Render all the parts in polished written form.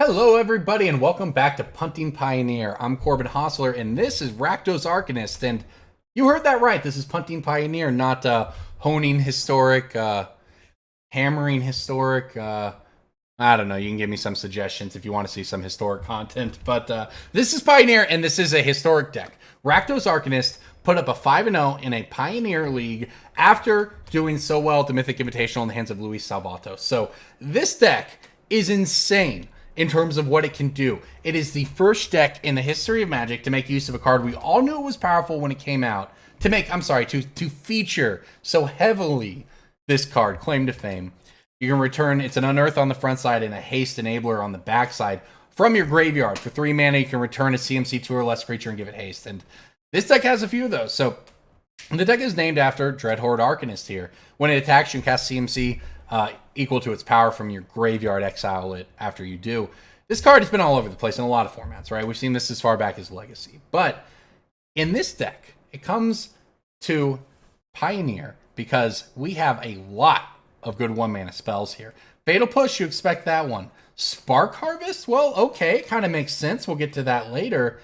Hello, everybody, and welcome back to Punting Pioneer. I'm Corbin Hosler, and this is Rakdos Arcanist. And you heard that right. This is Punting Pioneer, not honing historic, hammering historic. I don't know. You can give me some suggestions if you want to see some historic content. But this is Pioneer, and this is a historic deck. Rakdos Arcanist put up a 5-0 in a Pioneer League after doing so well at the Mythic Invitational in the hands of Luis Salvato. So this deck is insane in terms of what it can do. It is the first deck in the history of Magic to make use of a card we all knew it was powerful when it came out. To feature so heavily this card, Claim to Fame. You can return, it's an Unearth on the front side and a Haste Enabler on the back side. From your graveyard, for 3 mana, you can return a CMC 2 or less creature and give it haste. And this deck has a few of those. So the deck is named after Dreadhorde Arcanist here. When it attacks, you can cast CMC equal to its power from your graveyard, exile it after you do. This card has been all over the place in a lot of formats, right? We've seen this as far back as Legacy. But in this deck, it comes to Pioneer because we have a lot of good 1-mana spells here. Fatal Push, you expect that one. Spark Harvest? Well, okay, kind of makes sense. We'll get to that later.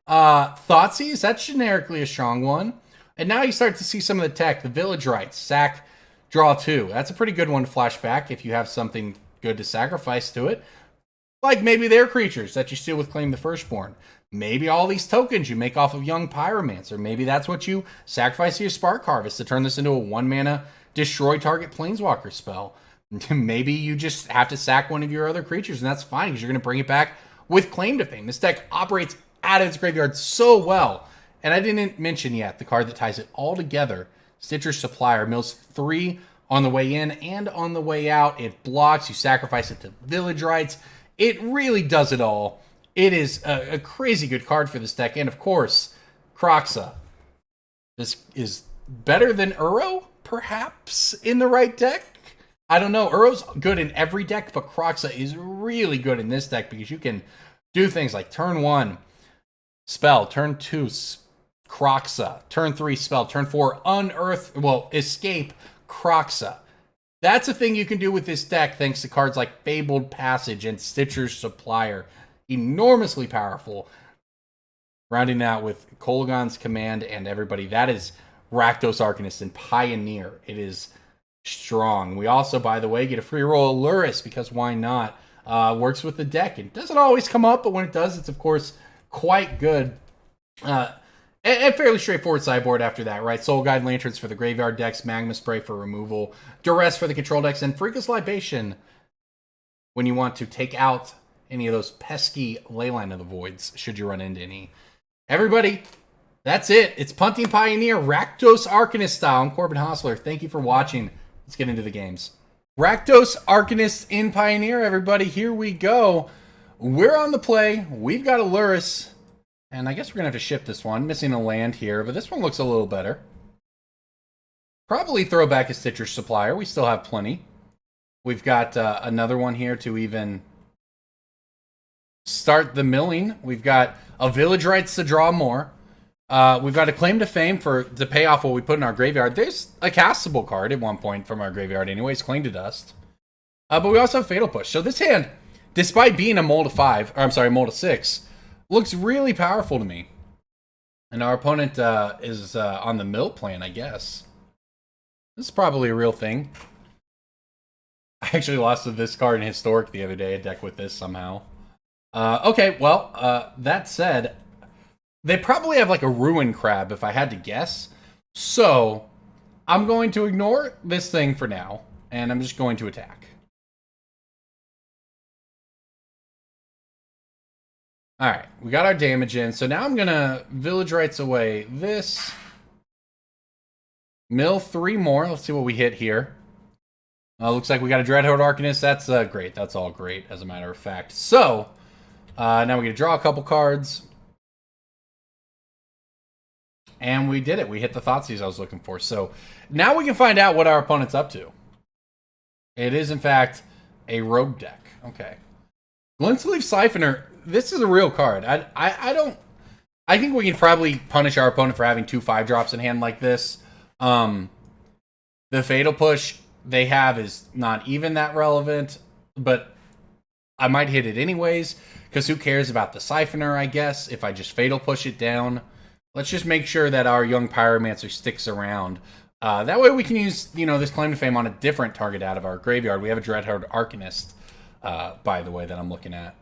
Thoughtseize, that's generically a strong one. And now you start to see some of the tech. The Village Rites, sack, draw 2. That's a pretty good one to flash back if you have something good to sacrifice to it. Like maybe they're creatures that you steal with Claim the Firstborn. Maybe all these tokens you make off of Young Pyromancer. Maybe that's what you sacrifice to your Spark Harvest to turn this into a 1-mana destroy target Planeswalker spell. Maybe you just have to sack one of your other creatures, and that's fine because you're going to bring it back with Claim to Fame. This deck operates out of its graveyard so well. And I didn't mention yet the card that ties it all together. Stitcher's Supplier mills 3 on the way in and on the way out. It blocks. You sacrifice it to Village Rites. It really does it all. It is a crazy good card for this deck. And, of course, Kroxa. This is better than Uro, perhaps, in the right deck. I don't know. Uro's good in every deck, but Kroxa is really good in this deck because you can do things like turn 1, spell, turn 2, Kroxa, turn 3, spell, turn 4, escape, Kroxa. That's a thing you can do with this deck thanks to cards like Fabled Passage and Stitcher's Supplier. Enormously powerful. Rounding out with Kolaghan's Command and everybody. That is Rakdos Arcanist and Pioneer. It is strong. We also, by the way, get a free roll of Lurrus because why not? Works with the deck. It doesn't always come up, but when it does, it's of course quite good. And fairly straightforward sideboard after that, right? Soul Guide Lanterns for the graveyard decks, Magma Spray for removal, Duress for the control decks, and Pharika's Libation when you want to take out any of those pesky Leyline of the Voids, should you run into any. Everybody, that's it. It's Punting Pioneer, Rakdos Arcanist style. I'm Corbin Hosler. Thank you for watching. Let's get into the games. Rakdos Arcanist in Pioneer, everybody. Here we go. We're on the play. We've got a Lurrus. And I guess we're going to have to ship this one. Missing a land here, but this one looks a little better. Probably throw back a Stitcher's Supplier. We still have plenty. We've got another one here to even start the milling. We've got a Village Rites to draw more. We've got a Claim to Fame to pay off what we put in our graveyard. There's a castable card at one point from our graveyard anyways, Cling to Dust. But we also have Fatal Push. So this hand, despite being a mold of 6, looks really powerful to me. And our opponent is on the mill plan, I guess. This is probably a real thing. I actually lost to this card in Historic the other day, a deck with this somehow. Okay, well, that said, they probably have like a Ruin Crab if I had to guess. So, I'm going to ignore this thing for now, and I'm just going to attack. Alright, we got our damage in. So now I'm going to Village Rites away this. Mill 3 more. Let's see what we hit here. Looks like we got a Dreadhorde Arcanist. That's great. That's all great, as a matter of fact. So, now we're going to draw a couple cards. And we did it. We hit the Thoughtseize I was looking for. So, now we can find out what our opponent's up to. It is, in fact, a rogue deck. Okay. Glintleaf Siphoner. This is a real card. I think we can probably punish our opponent for having 2 5-drops in hand like this. The Fatal Push they have is not even that relevant, but I might hit it anyways, because who cares about the Siphoner, I guess, if I just Fatal Push it down. Let's just make sure that our Young Pyromancer sticks around. That way we can use, this Claim to Fame on a different target out of our graveyard. We have a Dreadhorde Arcanist, by the way, that I'm looking at.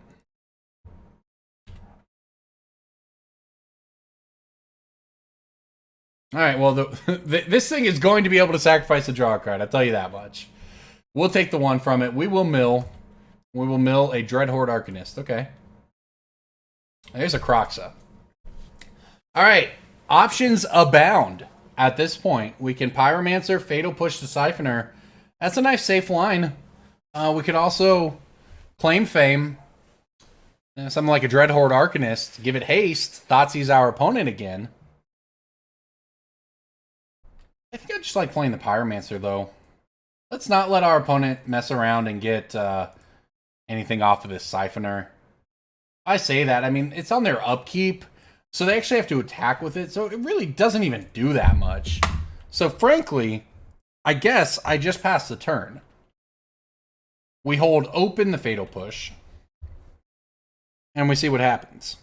Alright, well, this thing is going to be able to sacrifice a draw card, I'll tell you that much. We'll take the one from it. We will mill a Dreadhorde Arcanist. Okay. There's a Kroxa. Alright, options abound at this point. We can Pyromancer, Fatal Push the Siphoner. That's a nice safe line. We could also Claim Fame. Something like a Dreadhorde Arcanist. Give it haste. Thoughtseize our opponent again. I think I just like playing the Pyromancer, though. Let's not let our opponent mess around and get anything off of this Siphoner. I say that. I mean, it's on their upkeep, so they actually have to attack with it, so it really doesn't even do that much. So, frankly, I guess I just pass the turn. We hold open the Fatal Push, and we see what happens.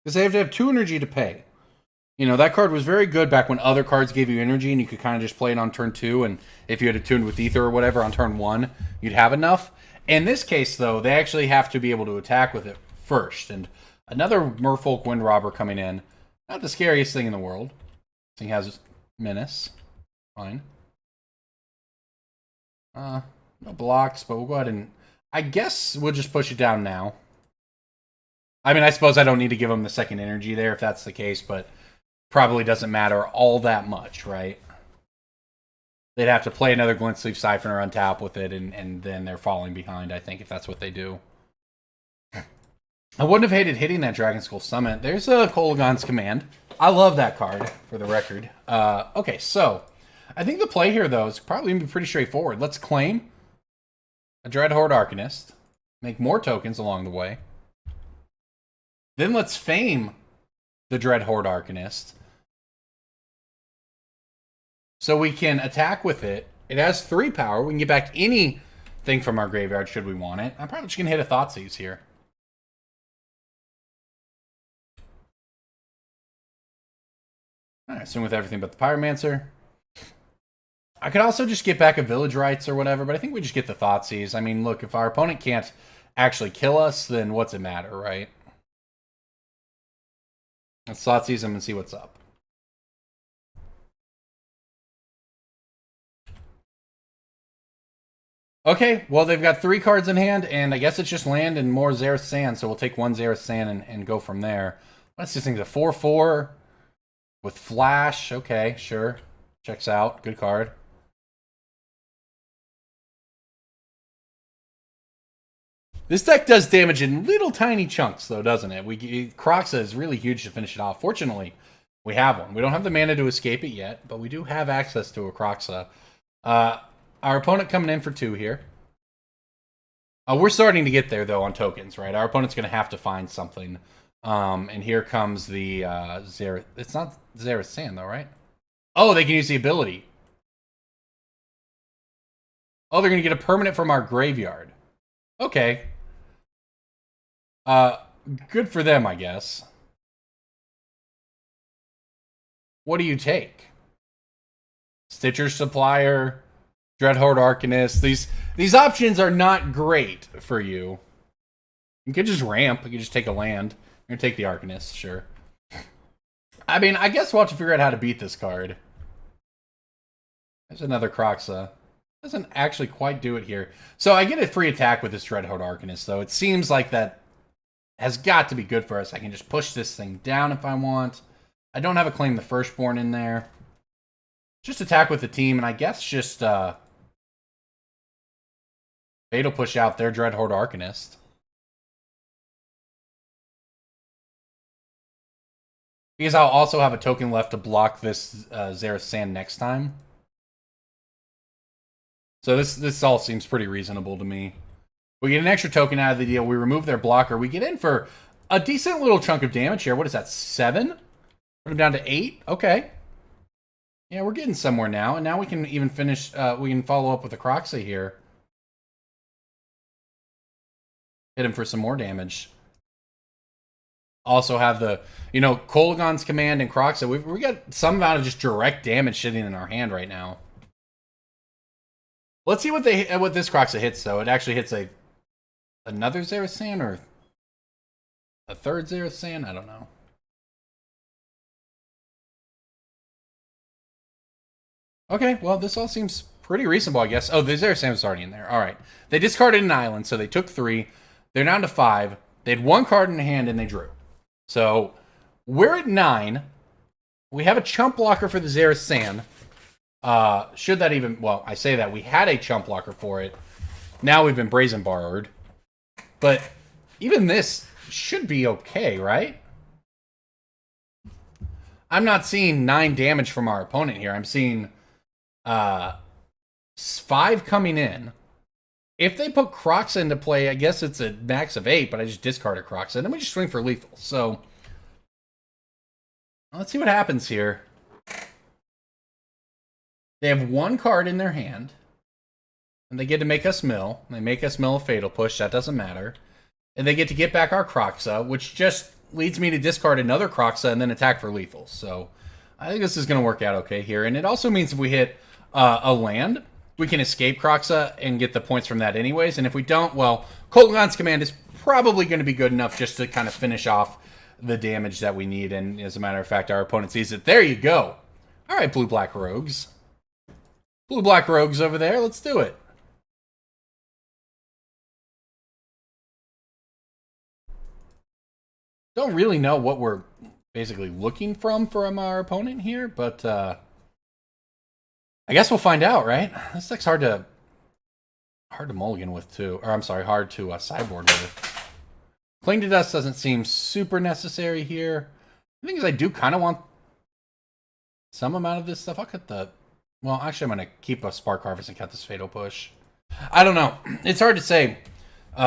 Because they have to have 2 energy to pay. That card was very good back when other cards gave you energy and you could kind of just play it on turn 2, and if you had attuned with Ether or whatever on turn 1, you'd have enough. In this case, though, they actually have to be able to attack with it first. And another Merfolk Windrobber coming in. Not the scariest thing in the world. This thing has Menace. Fine. No blocks, but we'll go ahead and... I guess we'll just push it down now. I mean, I suppose I don't need to give them the second energy there if that's the case, but... probably doesn't matter all that much, right? They'd have to play another Glint Sleeve Siphoner on tap with it, and then they're falling behind, I think, if that's what they do. I wouldn't have hated hitting that Dragonskull Summit. There's a Kolaghan's Command. I love that card, for the record. Okay, so, I think the play here, though, is probably going to be pretty straightforward. Let's claim a Dreadhorde Arcanist. Make more tokens along the way. Then let's fame the Dreadhorde Arcanist. So we can attack with it. It has 3 power. We can get back anything from our graveyard should we want it. I'm probably just going to hit a Thoughtseize here. Alright, so with everything but the Pyromancer. I could also just get back a Village Rites or whatever, but I think we just get the Thoughtseize. I mean, look, if our opponent can't actually kill us, then what's it matter, right? Let's Thoughtseize them and see what's up. Okay, well, they've got 3 cards in hand, and I guess it's just land and more Xerath Sand, so we'll take 1 Xerath Sand and go from there. What's this thing? A 4/4 with Flash. Okay, sure. Checks out. Good card. This deck does damage in little tiny chunks, though, doesn't it? Kroxa is really huge to finish it off. Fortunately, we have one. We don't have the mana to escape it yet, but we do have access to a Kroxa. Our opponent coming in for 2 here. We're starting to get there, though, on tokens, right? Our opponent's going to have to find something. And here comes the Xerath. It's not Xerath Sand, though, right? Oh, they can use the ability. Oh, they're going to get a permanent from our graveyard. Okay. Good for them, I guess. What do you take? Stitcher, Supplier, Dreadhorde Arcanist. These options are not great for you. You could just ramp. You could just take a land. You're going to take the Arcanist, sure. I mean, I guess we'll have to figure out how to beat this card. There's another Kroxa. Doesn't actually quite do it here. So I get a free attack with this Dreadhorde Arcanist, though. It seems like that has got to be good for us. I can just push this thing down if I want. I don't have a Claim the Firstborn in there. Just attack with the team, and I guess just Fatal Push out their Dreadhorde Arcanist. Because I'll also have a token left to block this Xerath Sand next time. So this all seems pretty reasonable to me. We get an extra token out of the deal. We remove their blocker. We get in for a decent little chunk of damage here. What is that, 7? Put him down to 8? Okay. Yeah, we're getting somewhere now. And now we can even finish, we can follow up with the Kroxa here. Hit him for some more damage. Also have the, you know, Kolaghan's Command and Kroxa. We got some amount of just direct damage sitting in our hand right now. Let's see what this Kroxa hits, though. It actually hits another Xerasan or a third Xerasan? I don't know. Okay, well, this all seems pretty reasonable, I guess. Oh, the Xerasan was already in there. All right. They discarded an island, so they took 3. They're down to 5. They had 1 card in hand, and they drew. So, we're at 9. We have a chump blocker for the Xerasan. Should that even... Well, I say that. We had a chump blocker for it. Now we've been brazen borrowed. But even this should be okay, right? I'm not seeing 9 damage from our opponent here. I'm seeing 5 coming in. If they put Kroxa into play, I guess it's a max of 8, but I just discard a Kroxa, and then we just swing for lethal. So, let's see what happens here. They have 1 card in their hand, and they get to make us mill. They make us mill a Fatal Push, that doesn't matter. And they get to get back our Kroxa, which just leads me to discard another Kroxa and then attack for lethal. So, I think this is going to work out okay here. And it also means if we hit a land, we can escape Kroxa and get the points from that anyways. And if we don't, well, Kolaghan's Command is probably going to be good enough just to kind of finish off the damage that we need. And as a matter of fact, our opponent sees it. There you go. All right, blue-black rogues. Blue-black rogues over there. Let's do it. Don't really know what we're basically looking from our opponent here, but I guess we'll find out, right? This deck's hard to mulligan with too, or I'm sorry, hard to sideboard with. Cling to Dust doesn't seem super necessary here. The thing is, I do kind of want some amount of this stuff. I'll cut the... Well, actually, I'm going to keep a Spark Harvest and cut this Fatal Push. I don't know. It's hard to say.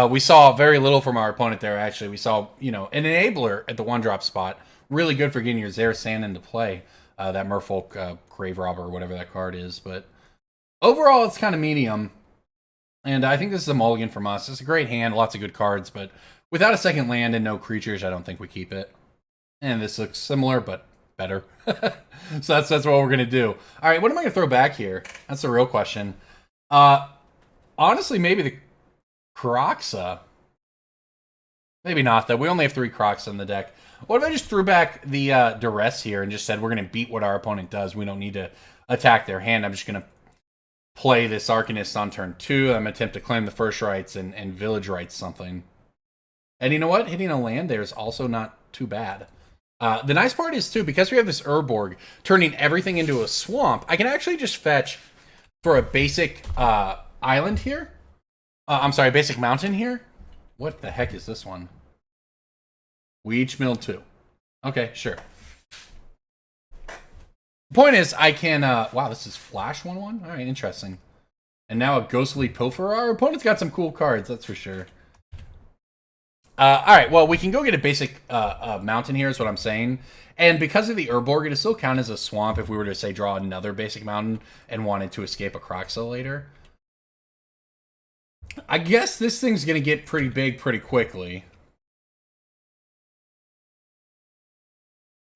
We saw very little from our opponent there, actually. We saw, you know, an Enabler at the 1-drop spot. Really good for getting your Xerasan into play. That Merfolk Grave Robber or whatever that card is. But overall, it's kind of medium. And I think this is a mulligan from us. It's a great hand, lots of good cards. But without a second land and no creatures, I don't think we keep it. And this looks similar, but better. So that's what we're going to do. All right, what am I going to throw back here? That's the real question. Honestly, maybe the Kroxa. Maybe not, though. We only have 3 Kroxa in the deck. What if I just threw back the Duress here and just said we're going to beat what our opponent does? We don't need to attack their hand. I'm just going to play this Arcanist on turn 2. I'm going to attempt to claim the First Rites and Village Rites something. And you know what? Hitting a land there is also not too bad. The nice part is, too, because we have this Urborg turning everything into a swamp, I can actually just fetch for a basic island here. I'm sorry, basic mountain here. What the heck is this one? We each milled 2. Okay, sure. The point is, I can... wow, this is Flash 1/1? Alright, interesting. And now a Ghostly Pilferer. Our opponent's got some cool cards, that's for sure. Alright, well, we can go get a basic mountain here, is what I'm saying. And because of the Urborg, it'll still count as a swamp if we were to, say, draw another basic mountain and wanted to escape a Kroxa later. I guess this thing's going to get pretty big pretty quickly.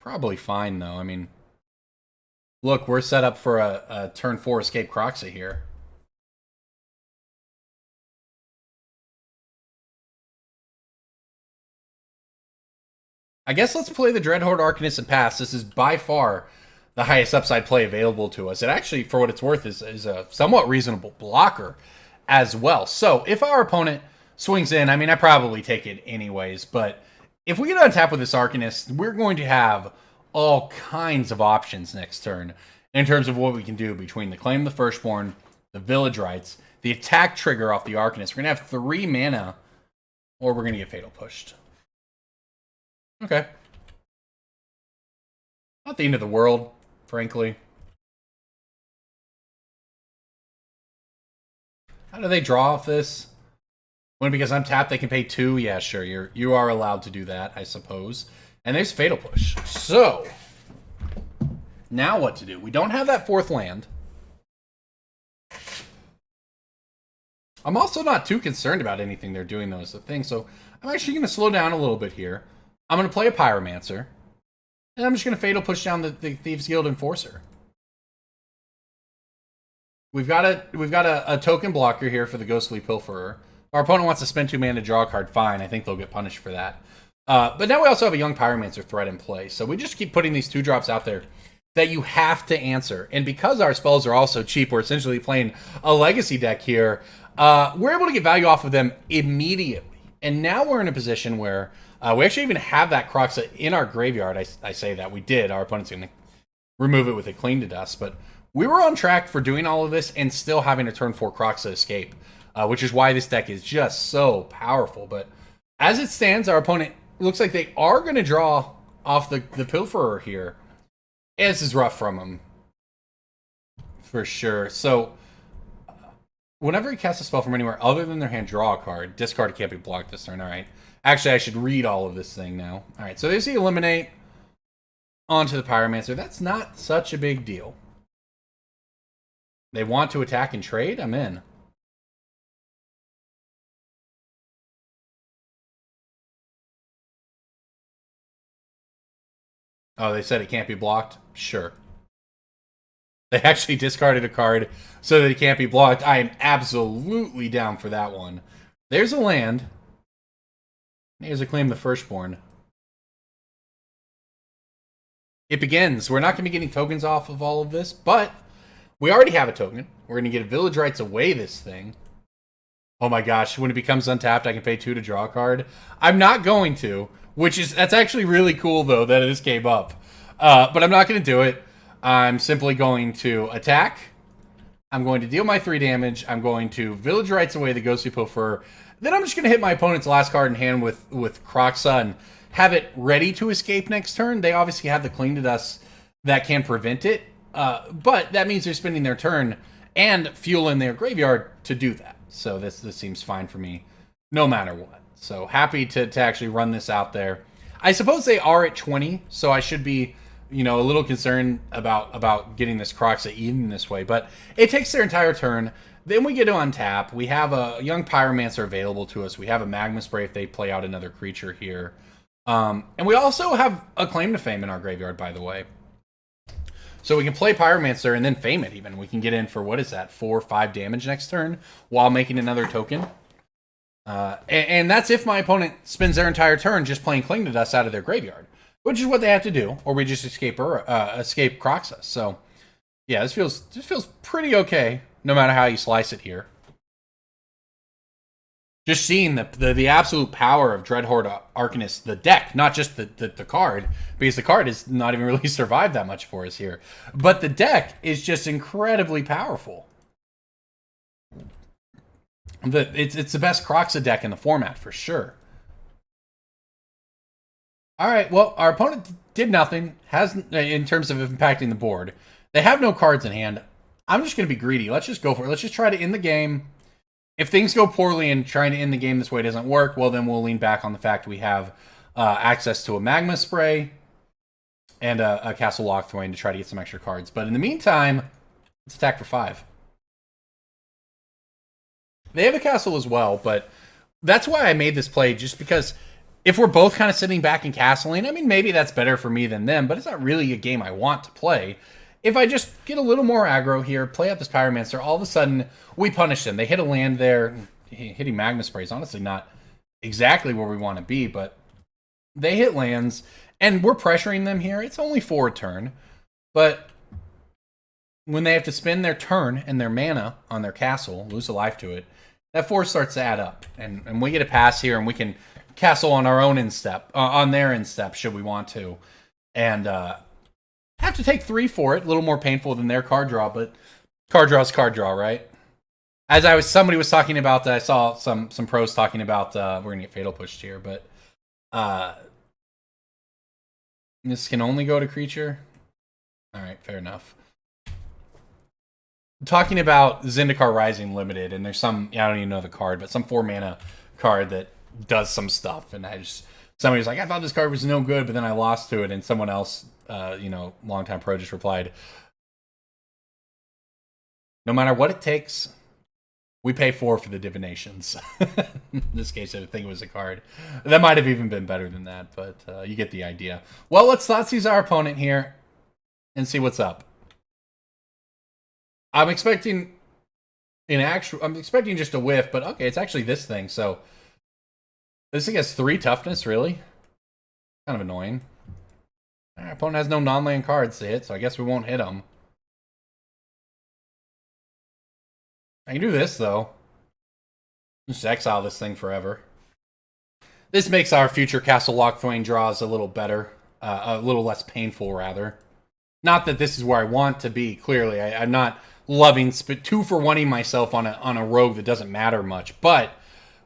Probably fine, though. I mean, look, we're set up for a turn 4 escape Kroxa here. I guess let's play the Dreadhorde Arcanist and pass. This is by far the highest upside play available to us. It actually, for what it's worth, is a somewhat reasonable blocker as well. So if our opponent swings in, I mean, I probably take it anyways, but if we get on tap with this Arcanist, we're going to have all kinds of options next turn in terms of what we can do between the Claim the Firstborn, the Village Rites, the attack trigger off the Arcanist. We're going to have 3 mana, or we're going to get Fatal Pushed. Okay. Not the end of the world, frankly. How do they draw off this? When because I'm tapped, they can pay 2? Yeah, sure. You are allowed to do that, I suppose. And there's Fatal Push. So, now what to do? We don't have that 4th land. I'm also not too concerned about anything they're doing, though, is the thing. So I'm actually going to slow down a little bit here. I'm going to play a Pyromancer. And I'm just going to Fatal Push down the Thieves Guild Enforcer. We've got a token blocker here for the Ghostly Pilferer. Our opponent wants to spend 2 mana to draw a card. Fine, I think they'll get punished for that. But now we also have a Young Pyromancer threat in play. So we just keep putting these 2-drops out there that you have to answer. And because our spells are also cheap, we're essentially playing a Legacy deck here. We're able to get value off of them immediately. And now we're in a position where we actually even have that Kroxa in our graveyard. I say that. We did. Our opponent's going to remove it with a Clean to Dust. But we were on track for doing all of this and still having a turn 4 Kroxa escape, which is why this deck is just so powerful. But as it stands, our opponent looks like they are going to draw off the Pilferer here. This is rough from him, for sure. So, whenever he casts a spell from anywhere other than their hand, draw a card. Discard, it can't be blocked this turn. All right. Actually, I should read all of this thing now. All right, so there's the Eliminate onto the Pyromancer. That's not such a big deal. They want to attack and trade? I'm in. Oh, they said it can't be blocked? Sure. They actually discarded a card so that it can't be blocked. I am absolutely down for that one. There's a land. Here's a Claim the Firstborn. It begins. We're not going to be getting tokens off of all of this, but we already have a token. We're going to get Village Rites away this thing. Oh my gosh, when it becomes untapped, I can pay 2 to draw a card. I'm not going to, that's actually really cool, though, that this came up. But I'm not going to do it. I'm simply going to attack. I'm going to deal my 3 damage. I'm going to Village Rites away the Ghostly Pilferer. Then I'm just going to hit my opponent's last card in hand with Kroxa and have it ready to escape next turn. They obviously have the Clean to Dust that can prevent it. But that means they're spending their turn and fuel in their graveyard to do that. So this seems fine for me, no matter what. So happy to actually run this out there. I suppose they are at 20, so I should be, a little concerned about getting this Kroxa eaten this way. But it takes their entire turn. Then we get to untap. We have a Young Pyromancer available to us. We have a Magma Spray if they play out another creature here. And we also have a Claim to Fame in our graveyard, by the way. So we can play Pyromancer and then Fame it even. We can get in for, 4 or 5 damage next turn while making another token. And that's if my opponent spends their entire turn just playing Cling to Dust out of their graveyard, which is what they have to do, or we just escape Kroxa. So, yeah, this feels pretty okay, no matter how you slice it here. Just seeing the absolute power of Dreadhorde Arcanist, the deck, not just the card, because the card has not even really survived that much for us here. But the deck is just incredibly powerful. It's the best Kroxa deck in the format, for sure. Alright, well, our opponent did nothing, in terms of impacting the board. They have no cards in hand. I'm just going to be greedy. Let's just go for it. Let's just try to end the game. If things go poorly and trying to end the game this way doesn't work, well, then we'll lean back on the fact we have access to a Magma Spray and a Castle Locthwain to try to get some extra cards. But in the meantime, let's attack for 5. They have a castle as well, but that's why I made this play, just because if we're both kind of sitting back and castling, I mean, maybe that's better for me than them, but it's not really a game I want to play. If I just get a little more aggro here, play out this Pyromancer, all of a sudden, we punish them. They hit a land there. Hitting Magma Spray is honestly not exactly where we want to be, but they hit lands, and we're pressuring them here. It's only for a turn, but when they have to spend their turn and their mana on their castle, lose a life to it, that force starts to add up. And we get a pass here, and we can castle on our own instep, on their instep, should we want to. And have to take 3 for it. A little more painful than their card draw, but card draw is card draw, right? Somebody was talking about, I saw some pros talking about, we're going to get Fatal Pushed here, but this can only go to creature. All right, fair enough. Talking about Zendikar Rising Limited, and there's some, I don't even know the card, but some 4 mana card that does some stuff, and somebody was like, I thought this card was no good, but then I lost to it, and someone else, longtime pro just replied, no matter what it takes, We pay 4 for the divinations. In this case, I think it was a card. That might have even been better than that, but you get the idea. Well, let's Thoughtseize our opponent here and see what's up. I'm expecting just a whiff, but okay, it's actually this thing. So this thing has 3 toughness, really? Kind of annoying. Our opponent has no non-land cards to hit, so I guess we won't hit him. I can do this, though. Just exile this thing forever. This makes our future Castle Locthwain draws a little better. A little less painful, rather. Not that this is where I want to be, clearly. I'm not loving 2-for-1ing myself on a rogue that doesn't matter much. But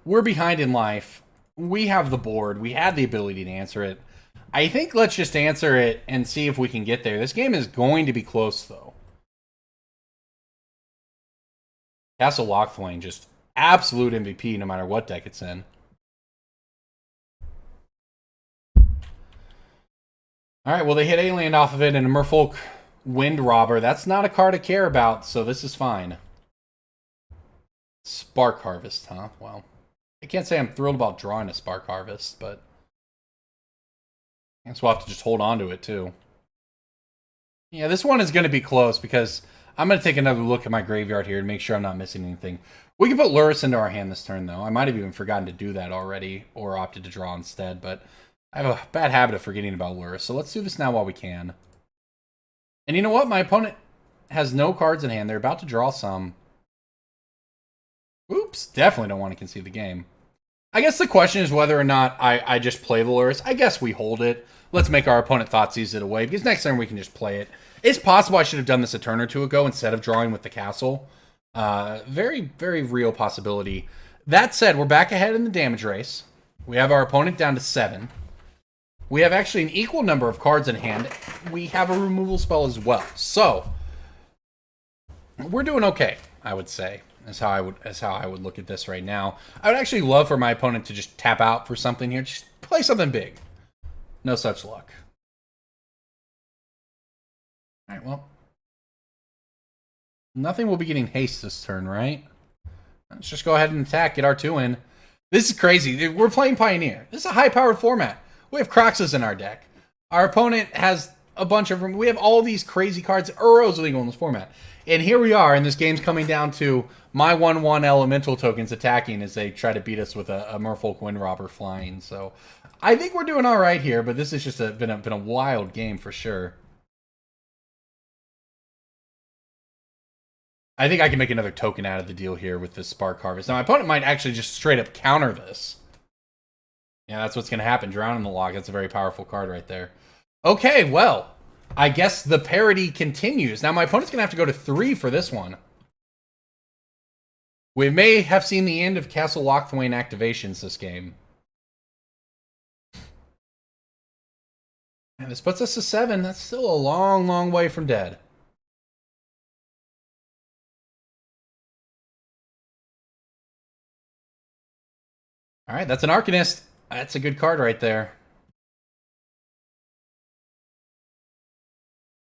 we're behind in life. We have the board. We had the ability to answer it. I think let's just answer it and see if we can get there. This game is going to be close, though. Castle Locthwain, just absolute MVP no matter what deck it's in. Alright, well, they hit Alien off of it and a Merfolk Wind Robber. That's not a card I care about, so this is fine. Spark Harvest, huh? Well, I can't say I'm thrilled about drawing a Spark Harvest, but I guess we'll have to just hold on to it, too. Yeah, this one is going to be close because I'm going to take another look at my graveyard here and make sure I'm not missing anything. We can put Lurrus into our hand this turn, though. I might have even forgotten to do that already or opted to draw instead, but I have a bad habit of forgetting about Lurrus, so let's do this now while we can. And you know what? My opponent has no cards in hand. They're about to draw some. Oops, definitely don't want to concede the game. I guess the question is whether or not I just play the Lurrus. I guess we hold it. Let's make our opponent Thoughtseize it away, because next turn we can just play it. It's possible I should have done this a turn or two ago instead of drawing with the castle. Very, very real possibility. That said, we're back ahead in the damage race. We have our opponent down to 7. We have actually an equal number of cards in hand. We have a removal spell as well. So, we're doing okay, I would say. That's how I would look at this right now. I would actually love for my opponent to just tap out for something here. Just play something big. No such luck. Alright, well. Nothing will be getting haste this turn, right? Let's just go ahead and attack, get our 2 in. This is crazy. We're playing Pioneer. This is a high-powered format. We have Kroxas in our deck. Our opponent has a bunch of them. We have all these crazy cards. Uro's legal in this format. And here we are, and this game's coming down to my 1/1 elemental tokens attacking as they try to beat us with a Merfolk Wind Robber flying. So I think we're doing all right here, but this has just been a wild game for sure. I think I can make another token out of the deal here with this Spark Harvest. Now, my opponent might actually just straight up counter this. Yeah, that's what's going to happen. Drown in the Log. That's a very powerful card right there. Okay, well, I guess the parody continues. Now, my opponent's going to have to go to 3 for this one. We may have seen the end of Castle Locthwain activations this game. And this puts us to 7. That's still a long, long way from dead. All right, that's an Arcanist. That's a good card right there.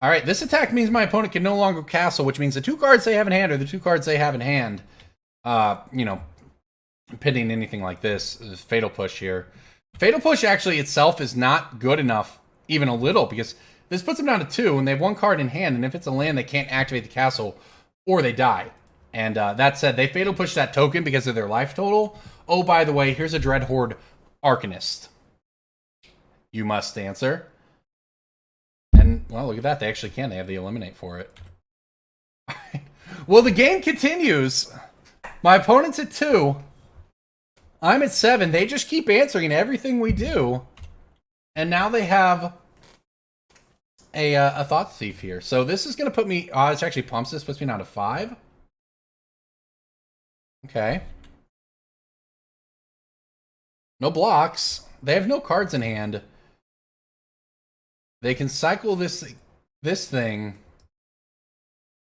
All right, this attack means my opponent can no longer castle, which means the 2 cards they have in hand are the 2 cards they have in hand. You know, pitting anything like this is Fatal Push here. Fatal Push actually itself is not good enough, even a little, because this puts them down to 2, and they have 1 card in hand, and if it's a land, they can't activate the castle, or they die. And that said, they Fatal Push that token because of their life total. Oh, by the way, here's a Dreadhorde Arcanist. You must answer. And, well, look at that. They actually can. They have the Eliminate for it. Well, the game continues. My opponent's at 2. I'm at 7. They just keep answering everything we do. And now they have a Thought Thief here. So this is going to put me... this actually pumps this. Puts me down to 5. Okay. No blocks. They have no cards in hand. They can cycle this thing.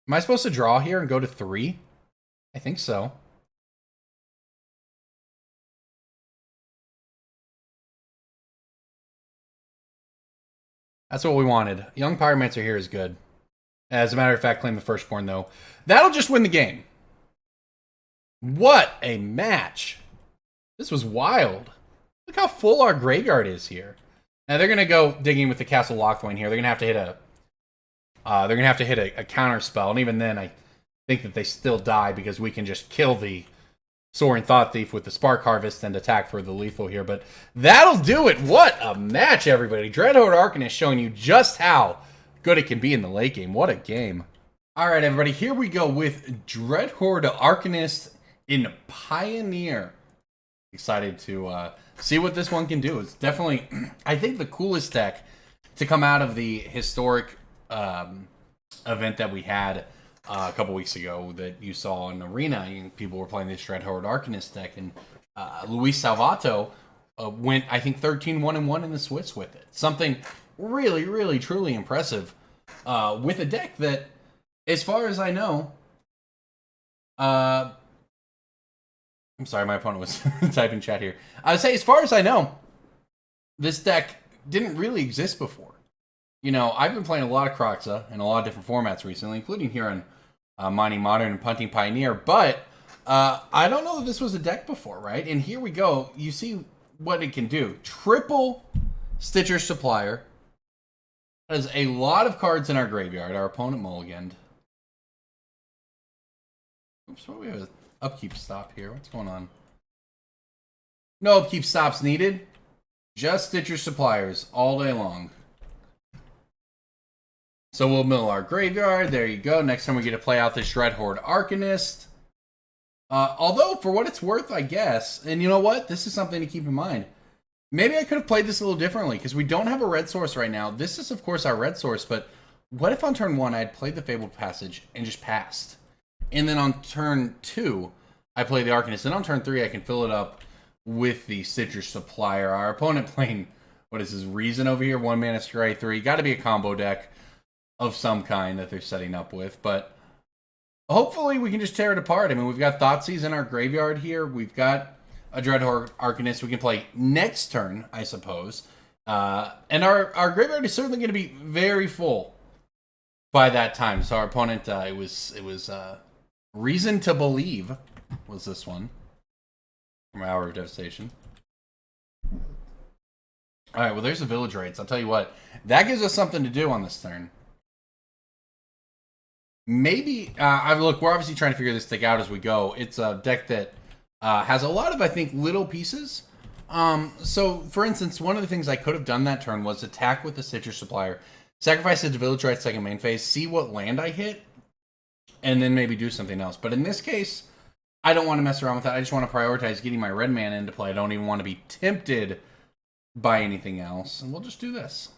Am I supposed to draw here and go to 3? I think so. That's what we wanted. Young Pyromancer here is good. As a matter of fact, Claim the Firstborn, though. That'll just win the game. What a match. This was wild. Look how full our graveyard is here. Now they're gonna go digging with the Castle Locthwain here. They're gonna have to hit a counter spell, and even then I think that they still die because we can just kill the Soaring Thought Thief with the Spark Harvest and attack for the lethal here. But that'll do it. What a match, everybody. Dreadhorde Arcanist showing you just how good it can be in the late game. What a game. All right, everybody, here we go with Dreadhorde Arcanist in Pioneer. Excited to see what this one can do. It's definitely, I think, the coolest deck to come out of the historic event that we had a couple weeks ago that you saw in Arena. People were playing this Dreadhorde Arcanist deck, and Luis Salvato went, I think, 13-1-1 in the Swiss with it. Something really, really, truly impressive with a deck that, as far as I know, I'm sorry, my opponent was typing chat here. I would say, as far as I know, this deck didn't really exist before. You know, I've been playing a lot of Kroxa in a lot of different formats recently, including here on Mining Modern and Punting Pioneer, but I don't know that this was a deck before, right? And here we go. You see what it can do. Triple Stitcher Supplier. Has a lot of cards in our graveyard. Our opponent mulliganed. Oops, what we have an upkeep stop here. What's going on? No upkeep stops needed. Just Stitcher Suppliers all day long. So we'll mill our graveyard. There you go. Next time we get to play out this Dreadhorde Arcanist. Although, for what it's worth, I guess, and you know what? This is something to keep in mind. Maybe I could have played this a little differently, because we don't have a red source right now. This is, of course, our red source, but what if on turn 1 I had played the Fabled Passage and just passed? And then on turn 2, I play the Arcanist. And on turn 3, I can fill it up with the Stitcher Supplier. Our opponent playing, what is his Reason over here? 1 mana Scry 3. Got to be a combo deck of some kind that they're setting up with. But hopefully we can just tear it apart. I mean, we've got Thoughtseize in our graveyard here. We've got a Dreadhorde Arcanist we can play next turn, I suppose. And our graveyard is certainly going to be very full by that time. So our opponent, it was Reason to Believe was this one from Hour of Devastation. All right, well, there's the Village Rites. I'll tell you what, that gives us something to do on this turn. Maybe, look, we're obviously trying to figure this deck out as we go. It's a deck that has a lot of, I think, little pieces. So, for instance, one of the things I could have done that turn was attack with the Stitcher Supplier, sacrifice it to Village Rites second main phase, see what land I hit, and then maybe do something else. But in this case, I don't want to mess around with that. I just want to prioritize getting my red mana into play. I don't even want to be tempted by anything else. And we'll just do this.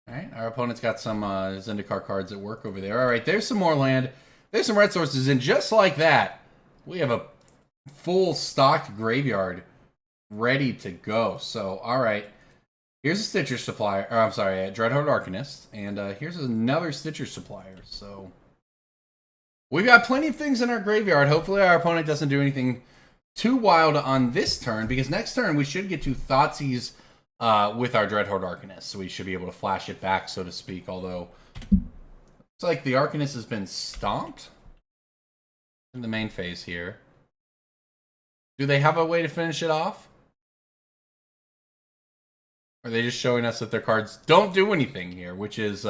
Alright, our opponent's got some Zendikar cards at work over there. Alright, there's some more land. There's some red sources, and just like that, we have a full stocked graveyard ready to go. So, alright, here's a Stitcher Supplier, or I'm sorry, a Dreadhorde Arcanist, and here's another Stitcher Supplier. So, we've got plenty of things in our graveyard. Hopefully our opponent doesn't do anything too wild on this turn, because next turn we should get to Thoughtseize with our Dreadhorde Arcanist, so we should be able to flash it back, so to speak, although it's like the Arcanist has been stomped in the main phase here. Do they have a way to finish it off? Or are they just showing us that their cards don't do anything here, which is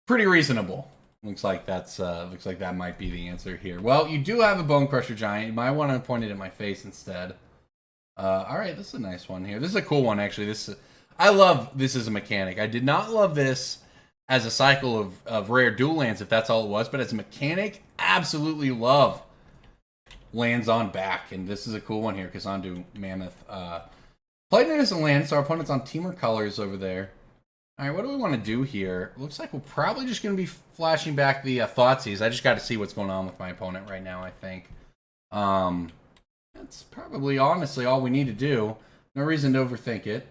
pretty reasonable. Looks like that might be the answer here. Well, you do have a Bone Crusher Giant. You might want to point it at my face instead. All right, this is a nice one here. This is a cool one, actually. I love this as a mechanic. I did not love this as a cycle of rare dual lands, if that's all it was, but as a mechanic, absolutely love lands on back. And this is a cool one here, Kazandu Mammoth. Played it as a land, so our opponent's on Teamer Colors over there. All right, what do we want to do here? Looks like we're probably just going to be flashing back the Thoughtseize. I just got to see what's going on with my opponent right now, I think. That's probably, honestly, all we need to do. No reason to overthink it.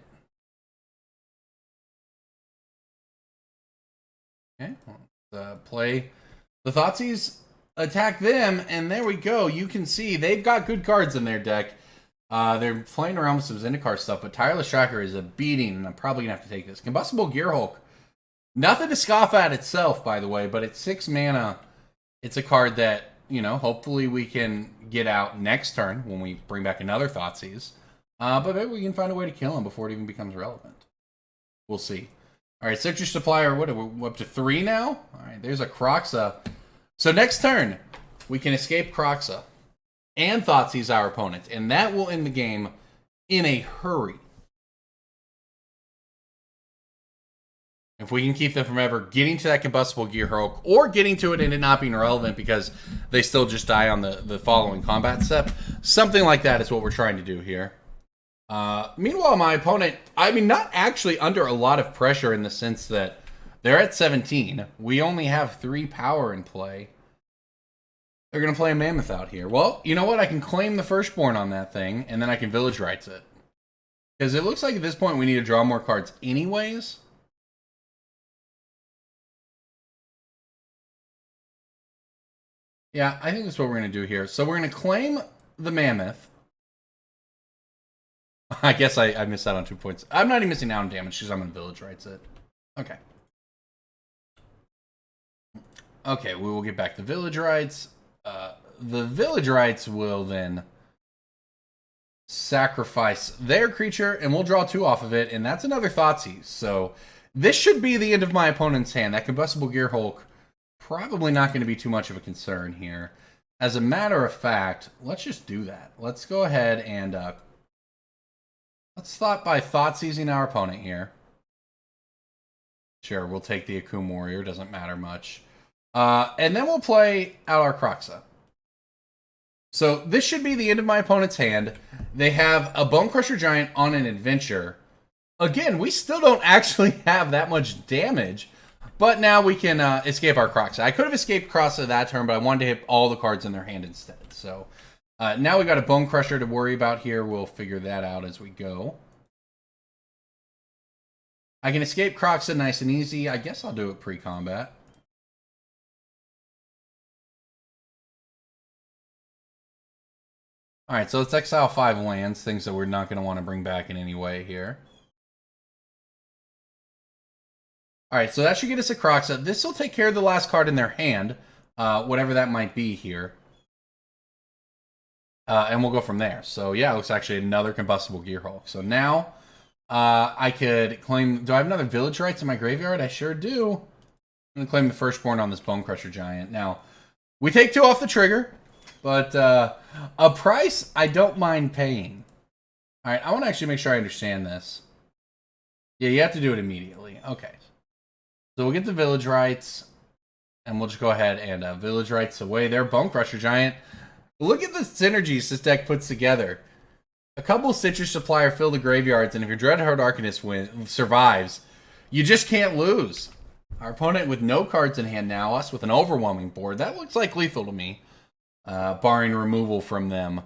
Okay, play the Thoughtseize, attack them, and there we go. You can see they've got good cards in their deck. They're playing around with some Zendikar stuff, but Tireless Tracker is a beating, and I'm probably going to have to take this. Combustible Gearhulk. Nothing to scoff at itself, by the way, but it's 6 mana. It's a card that, you know, hopefully we can get out next turn when we bring back another Thoughtseize. But maybe we can find a way to kill him before it even becomes relevant. We'll see. All right, Citrus Supplier, what are we up to 3 now? All right, there's a Kroxa. So next turn, we can escape Kroxa and Thoughtseize our opponent, and that will end the game in a hurry. If we can keep them from ever getting to that combustible Gearhulk or getting to it and it not being relevant because they still just die on the following combat step, something like that is what we're trying to do here. Meanwhile, my opponent, I mean, not actually under a lot of pressure in the sense that they're at 17. We only have 3 power in play. They're going to play a Mammoth out here. Well, you know what? I can claim the Firstborn on that thing, and then I can Village Rites it. Because it looks like at this point we need to draw more cards anyways. Yeah, I think that's what we're going to do here. So we're going to claim the Mammoth. I guess I missed out on 2 points. I'm not even missing out on damage because I'm going to Village Rites it. Okay. Okay, we will get back the Village Rites. The Village Rites will then sacrifice their creature, and we'll draw 2 off of it, and that's another Thoughtseize. So this should be the end of my opponent's hand. That Combustible Gearhulk, probably not going to be too much of a concern here. As a matter of fact, let's just do that. Let's go ahead and let's start by Thoughtseizing our opponent here. Sure, we'll take the Akum Warrior. Doesn't matter much. And then we'll play out our Kroxa. So this should be the end of my opponent's hand. They have a Bonecrusher Giant on an adventure. Again, we still don't actually have that much damage. But now we can escape our Kroxa. I could have escaped Kroxa that turn, but I wanted to hit all the cards in their hand instead. So now we got a Bonecrusher to worry about here. We'll figure that out as we go. I can escape Kroxa nice and easy. I guess I'll do it pre-combat. Alright, so let's exile 5 lands, things that we're not going to want to bring back in any way here. Alright, so that should get us a Kroxa. This will take care of the last card in their hand, whatever that might be here. And we'll go from there. So yeah, it looks actually another Combustible Gearhulk. So now I could claim... Do I have another Village Rites in my graveyard? I sure do. I'm going to claim the Firstborn on this Bonecrusher Giant. Now, we take 2 off the trigger, but a price I don't mind paying. Alright, I want to actually make sure I understand this. Yeah, you have to do it immediately. Okay. So we'll get the Village Rites, and we'll just go ahead and Village Rites away their Bonecrusher Giant. Look at the synergies this deck puts together. A couple Citrus Supplier fill the graveyards, and if your Dreadhorde Arcanist survives, you just can't lose. Our opponent with no cards in hand now, us with an overwhelming board. That looks like lethal to me. Barring removal from them.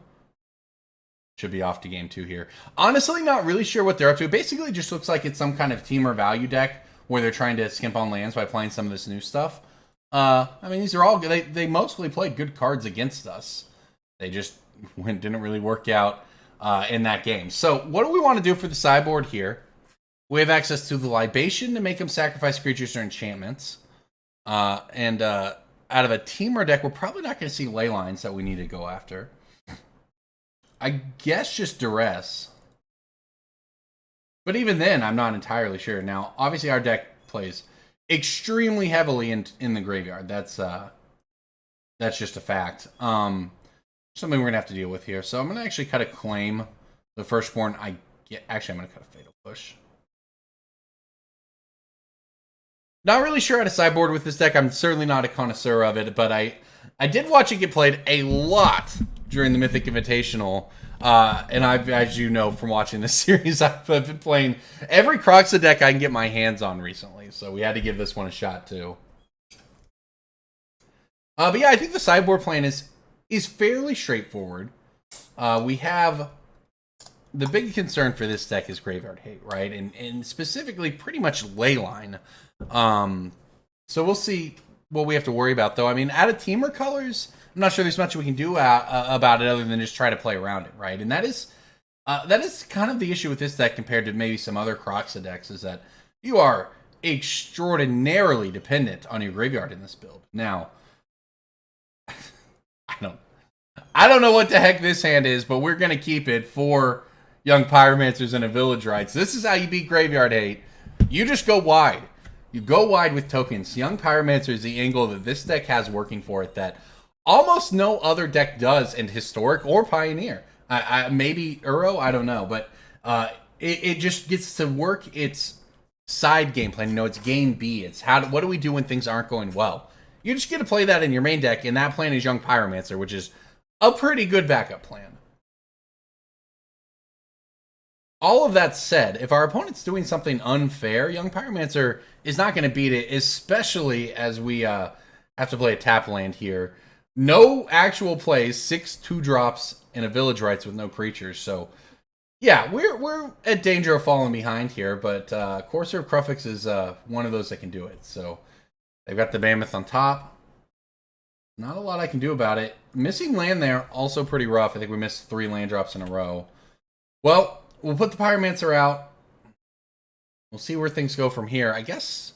Should be off to game 2 here. Honestly, not really sure what they're up to. It basically just looks like it's some kind of teamer value deck where they're trying to skimp on lands by playing some of this new stuff. I mean, these are all good. They mostly play good cards against us. They just didn't really work out in that game. So what do we want to do for the sideboard here? We have access to the Libation to make them sacrifice creatures or enchantments. And out of a teamer deck, we're probably not going to see ley lines that we need to go after. I guess just Duress. But even then, I'm not entirely sure. Now, obviously, our deck plays extremely heavily in the graveyard. That's just a fact. Something we're going to have to deal with here. So I'm going to actually cut a Claim the Firstborn. Actually, I'm going to cut a Fatal Push. Not really sure how to sideboard with this deck. I'm certainly not a connoisseur of it, but I did watch it get played a lot during the Mythic Invitational. And as you know from watching this series, I've been playing every Kroxa deck I can get my hands on recently. So we had to give this one a shot too. But yeah, I think the sideboard plan is fairly straightforward. We have... The big concern for this deck is Graveyard Hate, right? And specifically pretty much Leyline. So we'll see what we have to worry about, though. I mean, out of teamer colors, I'm not sure there's much we can do about it other than just try to play around it, right? And that is kind of the issue with this deck compared to maybe some other Kroxa decks, is that you are extraordinarily dependent on your graveyard in this build. Now, I don't know what the heck this hand is, but we're gonna keep it for Young Pyromancers and a Village Rites. This is how you beat Graveyard Hate. You just go wide. You go wide with tokens. Young Pyromancer is the angle that this deck has working for it that almost no other deck does in Historic or Pioneer. Maybe Uro, I don't know, but it just gets to work its side game plan. You know, it's game B. It's what do we do when things aren't going well? You just get to play that in your main deck, and that plan is Young Pyromancer, which is a pretty good backup plan. All of that said, if our opponent's doing something unfair, Young Pyromancer is not going to beat it, especially as we have to play a tap land here. No actual plays, 6 2-drops, and a Village Rites with no creatures. So, yeah, we're at danger of falling behind here, but Courser of Krufix is one of those that can do it. So, they've got the Mammoth on top. Not a lot I can do about it. Missing land there, also pretty rough. I think we missed 3 land drops in a row. Well, we'll put the Pyromancer out. We'll see where things go from here. I guess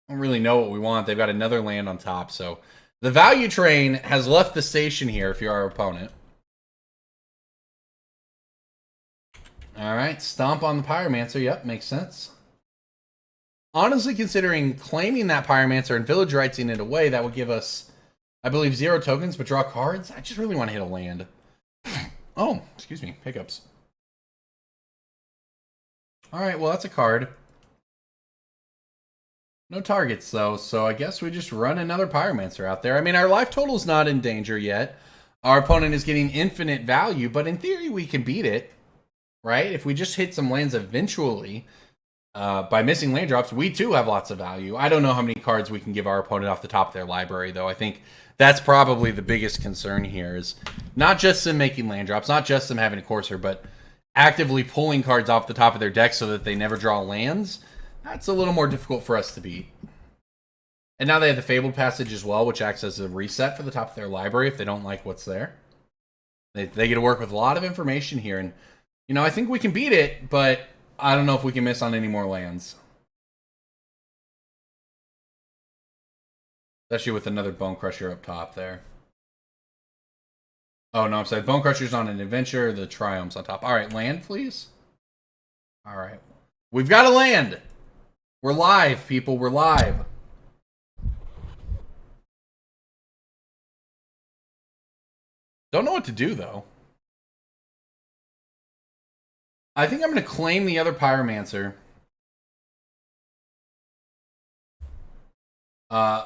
I don't really know what we want. They've got another land on top, so the value train has left the station here if you're our opponent. All right, stomp on the Pyromancer. Yep, makes sense. Honestly, considering claiming that Pyromancer and Village Ritesing it away, that would give us, I believe, 0 tokens, but draw cards. I just really want to hit a land. Oh, excuse me, hiccups. All right, well, that's a card. No targets, though, so I guess we just run another Pyromancer out there. I mean, our life total's not in danger yet. Our opponent is getting infinite value, but in theory, we can beat it, right? If we just hit some lands eventually, by missing land drops, we too have lots of value. I don't know how many cards we can give our opponent off the top of their library, though. I think that's probably the biggest concern here is not just them making land drops, not just them having a Courser, but actively pulling cards off the top of their deck so that they never draw lands. That's a little more difficult for us to beat. And now they have the Fabled Passage as well, which acts as a reset for the top of their library if they don't like what's there. They get to work with a lot of information here. And, you know, I think we can beat it, but I don't know if we can miss on any more lands. Especially with another Bone Crusher up top there. Oh, no, I'm sorry. Bone Crusher's on an adventure. The Triumph's on top. All right, land, please. All right. We've got a land. We're live, people. We're live. Don't know what to do, though. I think I'm going to claim the other Pyromancer.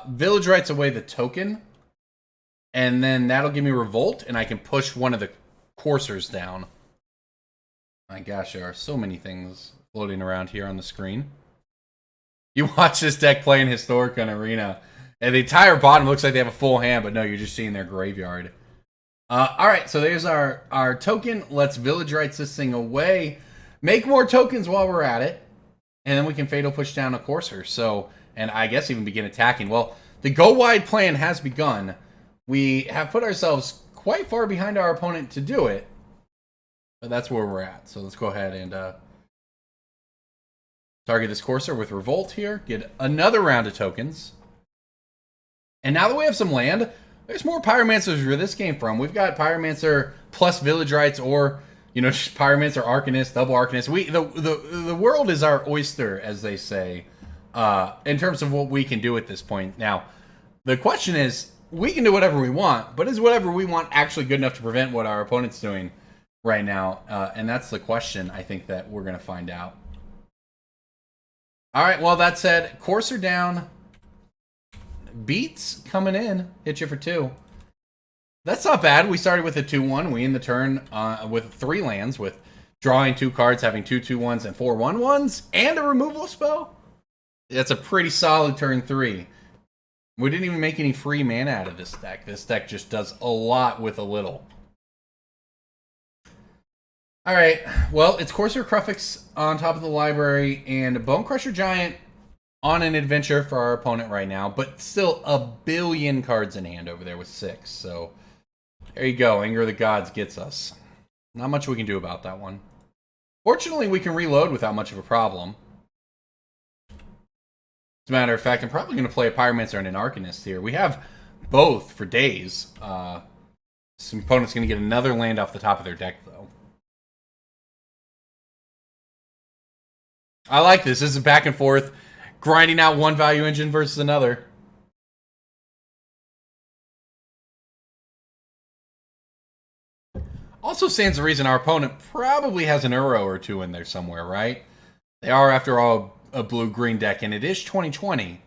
Village Rites away the token. And then that'll give me Revolt, and I can push one of the Coursers down. My gosh, there are so many things floating around here on the screen. You watch this deck play in Historic on Arena, and the entire bottom looks like they have a full hand, but no, you're just seeing their graveyard. Alright, so there's our token. Let's Village Rites this thing away. Make more tokens while we're at it. And then we can Fatal Push down a Courser. So, and I guess even begin attacking. Well, the go wide plan has begun. We have put ourselves quite far behind our opponent to do it. But that's where we're at. So let's go ahead and target this Courser with Revolt here. Get another round of tokens. And now that we have some land, there's more Pyromancers where this came from. We've got Pyromancer plus Village Rites, or, you know, just Pyromancer Arcanist, double Arcanist. The world is our oyster, as they say, in terms of what we can do at this point. Now, the question is, we can do whatever we want, but is whatever we want actually good enough to prevent what our opponent's doing right now? And that's the question I think that we're going to find out. All right, well, that said, Courser down. Beats coming in. Hit you for 2. That's not bad. We started with a 2-1. We end the turn with 3 lands, with drawing 2 cards, having 2 2-1s and 4 1-1s, and a removal spell. That's a pretty solid turn 3. We didn't even make any free mana out of this deck. This deck just does a lot with a little. Alright, well, it's Courser Krufix on top of the library, and Bone Crusher Giant on an adventure for our opponent right now, but still a billion cards in hand over there with 6. So there you go. Anger of the Gods gets us. Not much we can do about that one. Fortunately, we can reload without much of a problem. As a matter of fact, I'm probably going to play a Pyromancer and an Arcanist here. We have both for days. Some opponent's going to get another land off the top of their deck, though. I like this. This is back and forth, grinding out one value engine versus another. Also stands to reason our opponent probably has an Uro or two in there somewhere, right? They are, after all, a blue-green deck, and it is 2020.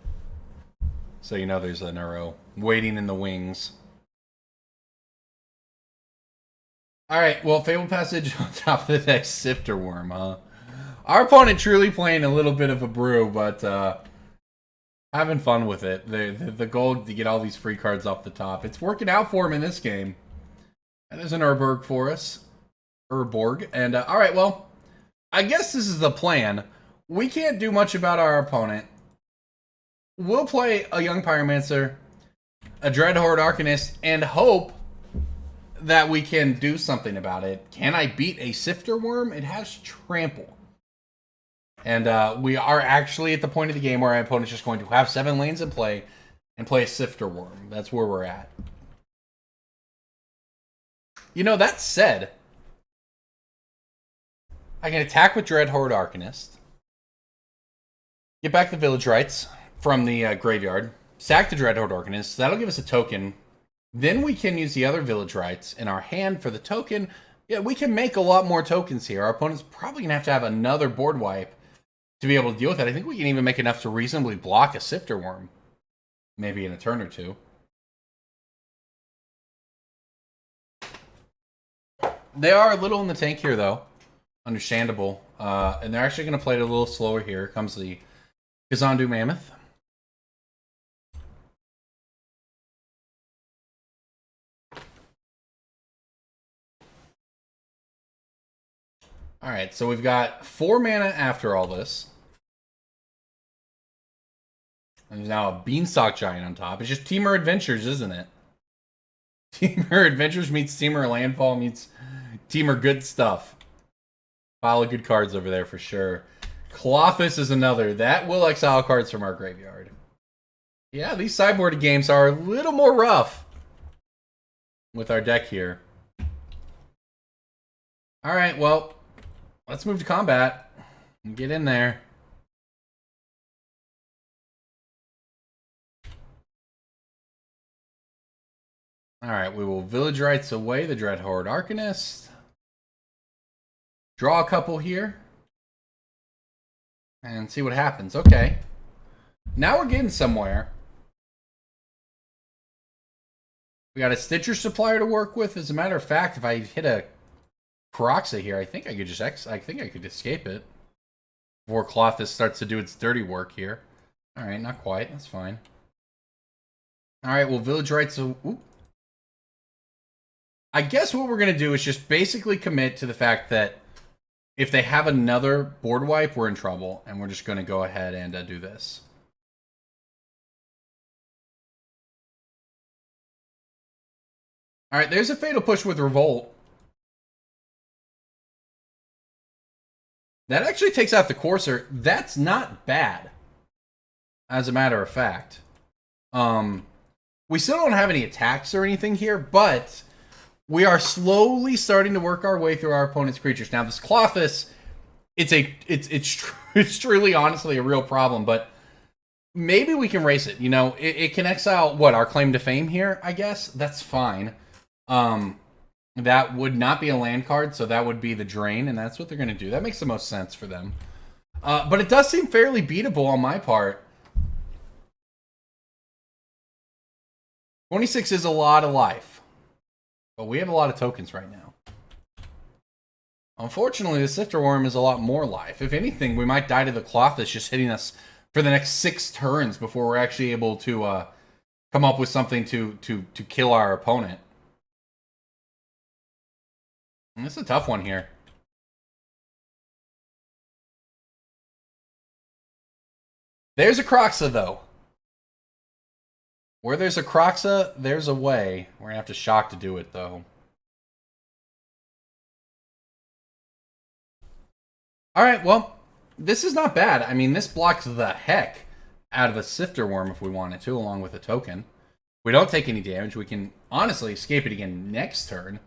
So you know there's an Uro waiting in the wings. Alright, well, Fabled Passage on top of the deck, Sifter Worm, huh? Our opponent truly playing a little bit of a brew, but having fun with it. The goal to get all these free cards off the top. It's working out for him in this game. And there's an Urborg for us. Urborg. And, alright, well, I guess this is the plan. We can't do much about our opponent. We'll play a Young Pyromancer, a Dreadhorde Arcanist, and hope that we can do something about it. Can I beat a Sifter Worm? It has Trample. And we are actually at the point of the game where our opponent's just going to have 7 lanes in play and play a Sifter Worm. That's where we're at. You know, that said, I can attack with Dreadhorde Arcanist, get back the Village Rites from the graveyard, sack the Dreadhorde Arcanist. That'll give us a token. Then we can use the other Village Rites in our hand for the token. Yeah, we can make a lot more tokens here. Our opponent's probably going to have another board wipe to be able to deal with that. I think we can even make enough to reasonably block a Sifter Worm. Maybe in a turn or two. They are a little in the tank here, though. Understandable. And they're actually going to play it a little slower here. Here comes the Kazandu Mammoth. Alright, so we've got 4 mana after all this. And there's now a Beanstalk Giant on top. It's just Temur Adventures, isn't it? Temur Adventures meets Temur Landfall meets Temur Good Stuff. Pile of good cards over there for sure. Klothys is another. That will exile cards from our graveyard. Yeah, these sideboard games are a little more rough with our deck here. Alright, well, let's move to combat and get in there. Alright, we will Village Rites away the Dreadhorde Arcanist. Draw a couple here. And see what happens. Okay. Now we're getting somewhere. We got a Stitcher Supplier to work with. As a matter of fact, if I hit a Kroxa here, I think I could just escape it before Klothys starts to do its dirty work here. Alright, not quite. That's fine. Alright, well, Village Rites... Oop. I guess what we're going to do is just basically commit to the fact that if they have another board wipe, we're in trouble. And we're just going to go ahead and do this. Alright, there's a Fatal Push with Revolt. That actually takes out the Courser. That's not bad, as a matter of fact. We still don't have any attacks or anything here, but we are slowly starting to work our way through our opponent's creatures. Now, this Klothys, it's truly, honestly, a real problem, but maybe we can race it. You know, it can exile, what, our Claim to Fame here, I guess? That's fine. That would not be a land card, so that would be the Drain, and that's what they're going to do. That makes the most sense for them. But it does seem fairly beatable on my part. 26 is a lot of life. But we have a lot of tokens right now. Unfortunately, the Sifter Worm is a lot more life. If anything, we might die to the Klothys just hitting us for the next 6 turns before we're actually able to come up with something to kill our opponent. And it's a tough one here. There's a Kroxa, though. Where there's a Kroxa, there's a way. We're going to have to shock to do it, though. Alright, well, this is not bad. I mean, this blocks the heck out of a Sifter Worm if we wanted to, along with a token. We don't take any damage. We can honestly escape it again next turn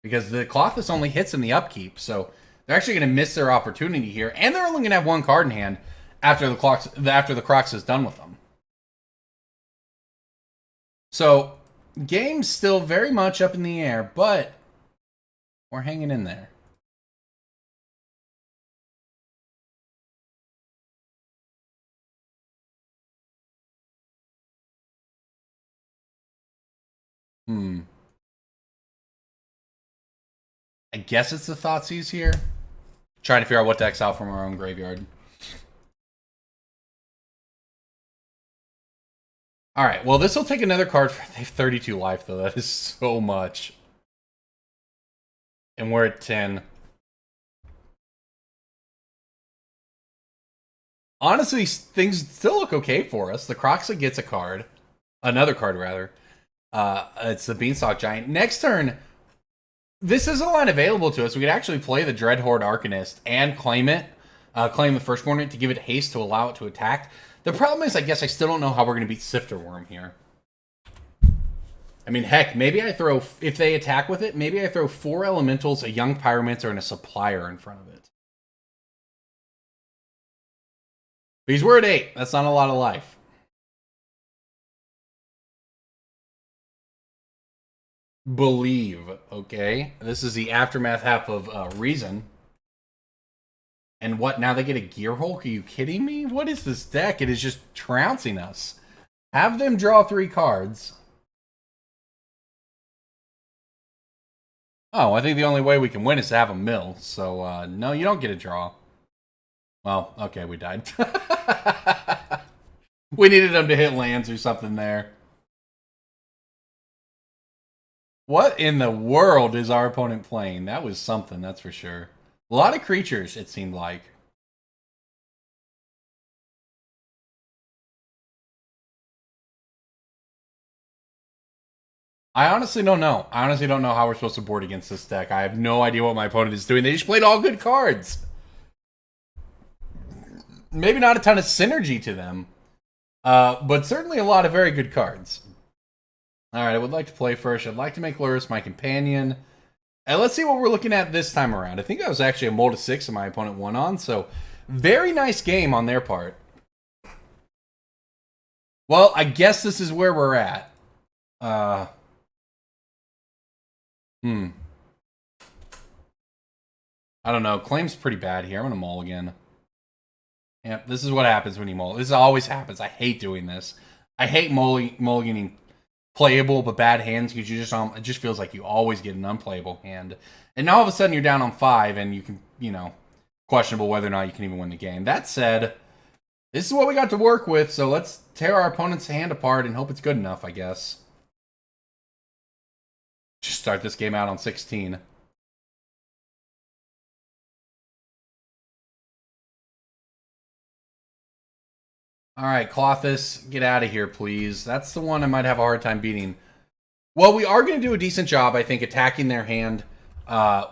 because the Klothys only hits in the upkeep. So they're actually going to miss their opportunity here. And they're only going to have one card in hand after the Kroxa is done with them. So game's still very much up in the air, but we're hanging in there. I guess it's the Thoughtseize here. Trying to figure out what to exile from our own graveyard. Alright, well this will take another card. They have 32 life though. That is so much. And we're at 10. Honestly, things still look okay for us. The Kroxa gets a card. Another card, rather. It's the Beanstalk Giant. Next turn, this is a line available to us. We could actually play the Dreadhorde Arcanist and claim it. Claim the Firstborn to give it haste to allow it to attack. The problem is, I guess I still don't know how we're going to beat Sifter Worm here. I mean, heck, maybe I throw... If they attack with it, maybe I throw 4 Elementals, a Young Pyromancer, and a Supplier in front of it. Because we're at 8. That's not a lot of life. Believe, okay? This is the aftermath half of Reason. And what, now they get a Gear Hulk? Are you kidding me? What is this deck? It is just trouncing us. Have them draw 3 cards. Oh, I think the only way we can win is to have a mill. So, no, you don't get a draw. Well, okay, we died. We needed them to hit lands or something there. What in the world is our opponent playing? That was something, that's for sure. A lot of creatures, it seemed like. I honestly don't know. I honestly don't know how we're supposed to board against this deck. I have no idea what my opponent is doing. They just played all good cards. Maybe not a ton of synergy to them. But certainly a lot of very good cards. Alright, I would like to play first. I'd like to make Lurrus my companion. And let's see what we're looking at this time around. I think that was actually a mold of 6 and my opponent won on. So, very nice game on their part. Well, I guess this is where we're at. I don't know. Claim's pretty bad here. I'm going to mull again. Yep, this is what happens when you mull. This always happens. I hate doing this. I hate mulliganing playable but bad hands because you just it just feels like you always get an unplayable hand. And now all of a sudden you're down on 5 and you can, you know, questionable whether or not you can even win the game. That said, this is what we got to work with, so let's tear our opponent's hand apart and hope it's good enough, I guess. Just start this game out on 16. Alright, Klothys, get out of here, please. That's the one I might have a hard time beating. Well, we are going to do a decent job, I think, attacking their hand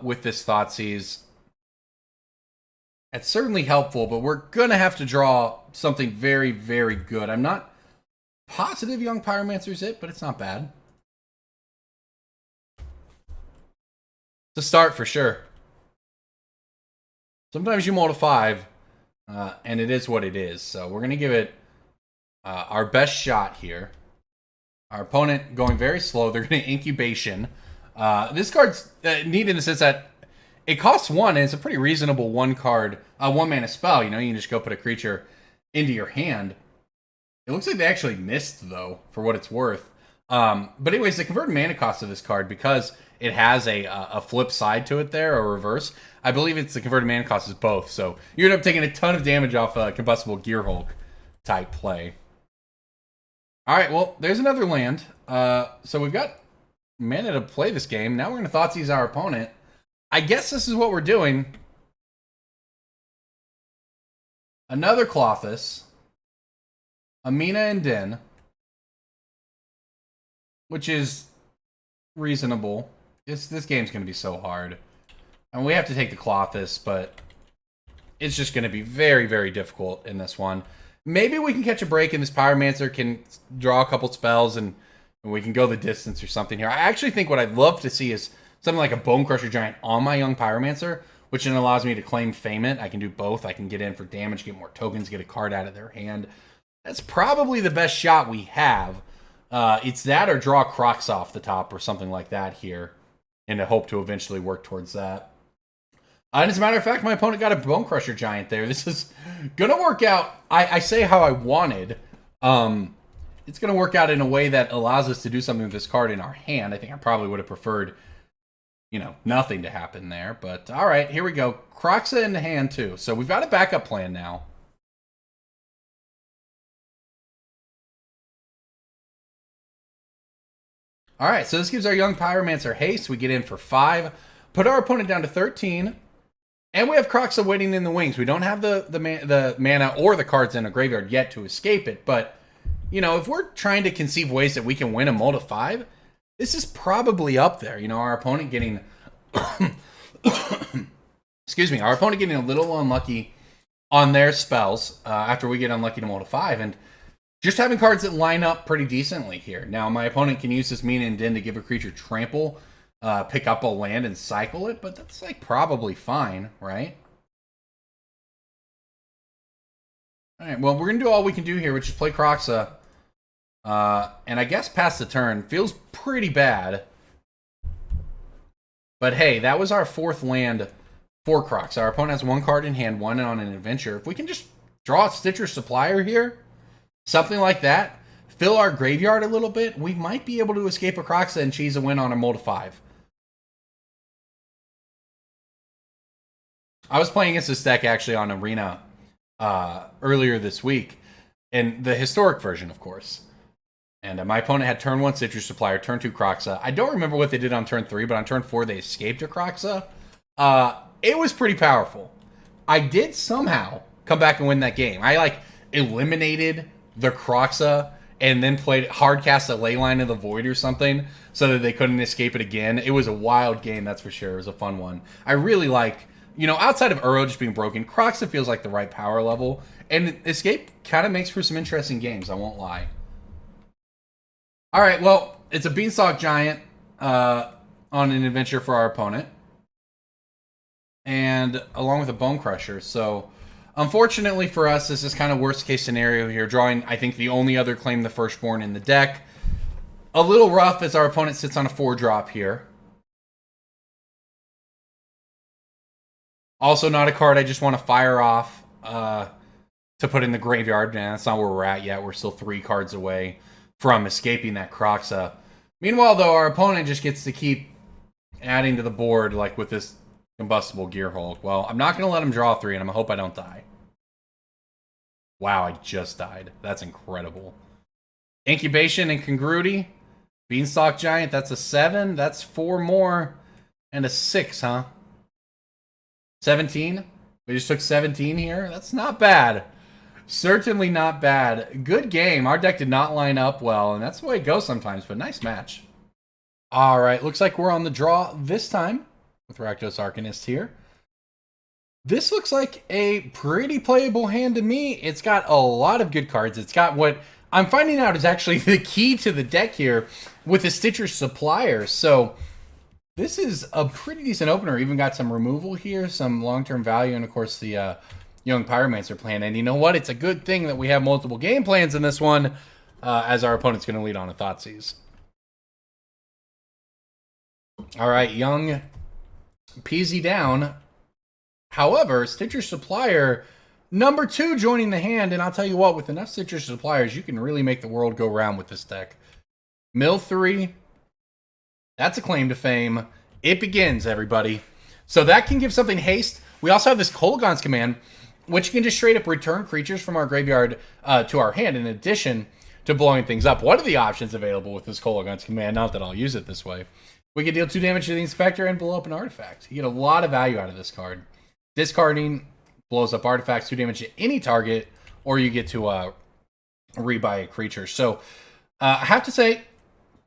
with this Thoughtseize. It's certainly helpful, but we're going to have to draw something very, very good. I'm not positive Young Pyromancer's it, but it's not bad. It's a start for sure. Sometimes you mold a 5, and it is what it is. So we're going to give it our best shot here. Our opponent going very slow. They're going to Incubation. This card's neat in the sense that it costs 1, and it's a pretty reasonable 1-card, 1-mana spell. You know, you can just go put a creature into your hand. It looks like they actually missed, though, for what it's worth. But anyways, the converted mana cost of this card, because it has a flip side to it there, or reverse, I believe it's the converted mana cost is both. So you end up taking a ton of damage off a combustible Gear Hulk type play. Alright, well, there's another land. So we've got mana to play this game. Now we're going to Thoughtseize our opponent. I guess this is what we're doing. Another Klothys. Amina and Din. Which is reasonable. This game's going to be so hard. And we have to take the Klothys, but it's just going to be very, very difficult in this one. Maybe we can catch a break and this Pyromancer can draw a couple spells and We can go the distance or something here. I actually think what I'd love to see is something like a Bone Crusher Giant on my Young Pyromancer, which then allows me to claim Fame It. I can do both. I can get in for damage, get more tokens, get a card out of their hand. That's probably the best shot we have. It's that or draw Kroxa off the top or something like that here, and to hope to eventually work towards that. And as a matter of fact, my opponent got a Bone Crusher Giant there. This is going to work out, I say how I wanted. It's going to work out in a way that allows us to do something with this card in our hand. I think I probably would have preferred, you know, nothing to happen there. But, all right, here we go. Kroxa in the hand, too. So we've got a backup plan now. All right, so this gives our Young Pyromancer haste. We get in for 5. Put our opponent down to 13. And we have Kroxa waiting in the wings. We don't have the mana or the cards in a graveyard yet to escape it, but you know, if we're trying to conceive ways that we can win a mull to 5, this is probably up there. You know, our opponent getting excuse me, our opponent getting a little unlucky on their spells after we get unlucky to mull to 5, and just having cards that line up pretty decently here. Now, my opponent can use this Mean and Din to give a creature trample, pick up a land and cycle it, but that's like probably fine, right? All right, well, we're going to do all we can do here, which is play Kroxa. And I guess pass the turn. Feels pretty bad. But hey, that was our 4th land for Kroxa. Our opponent has 1 card in hand, 1 on an adventure. If we can just draw a Stitcher Supplier here, something like that, fill our graveyard a little bit, we might be able to escape a Kroxa and cheese a win on a mull to 5. I was playing against this deck actually on Arena earlier this week, and the historic version, of course. And my opponent had turn 1 Citrus Supplier, turn 2 Kroxa. I don't remember what they did on turn 3, but on turn 4 they escaped a Kroxa. It was pretty powerful. I did somehow come back and win that game. I like eliminated the Kroxa and then played hardcast a Leyline of the Void or something so that they couldn't escape it again. It was a wild game, that's for sure. It was a fun one. I really like, you know, outside of Uro just being broken, Kroxa feels like the right power level. And Escape kind of makes for some interesting games, I won't lie. All right, well, it's a Beanstalk Giant on an adventure for our opponent. And along with a Bone Crusher. So, unfortunately for us, this is kind of worst case scenario here. Drawing, I think, the only other Claim the Firstborn in the deck. A little rough as our opponent sits on a 4-drop here. Also not a card I just want to fire off to put in the graveyard. Nah, that's not where we're at yet. We're still 3 cards away from escaping that Kroxa. Meanwhile, though, our opponent just gets to keep adding to the board, like with this Combustible Gearhulk. Well, I'm not going to let him draw 3, and I'm going to hope I don't die. Wow, I just died. That's incredible. Incubation and Congruity. Beanstalk Giant, that's a 7. That's 4 more. And a 6, huh? 17? We just took 17 here? That's not bad. Certainly not bad. Good game. Our deck did not line up well, and that's the way it goes sometimes, but nice match. All right, looks like we're on the draw this time with Rakdos Arcanist here. This looks like a pretty playable hand to me. It's got a lot of good cards. It's got what I'm finding out is actually the key to the deck here with the Stitcher Supplier. So this is a pretty decent opener. Even got some removal here, some long-term value, and of course the Young Pyromancer plan. And you know what? It's a good thing that we have multiple game plans in this one, as our opponent's going to lead on a Thoughtseize. All right, Young Peasy down. However, Stitcher Supplier, number 2 joining the hand, and I'll tell you what, with enough Stitcher Suppliers, you can really make the world go round with this deck. Mill 3, that's a claim to fame. It begins, everybody. So that can give something haste. We also have this Kolaghan's Command, which can just straight up return creatures from our graveyard to our hand, in addition to blowing things up. What are the options available with this Kolaghan's Command? Not that I'll use it this way. We can deal 2 damage to the Inspector and blow up an artifact. You get a lot of value out of this card. Discarding blows up artifacts, 2 damage to any target, or you get to rebuy a creature. So I have to say,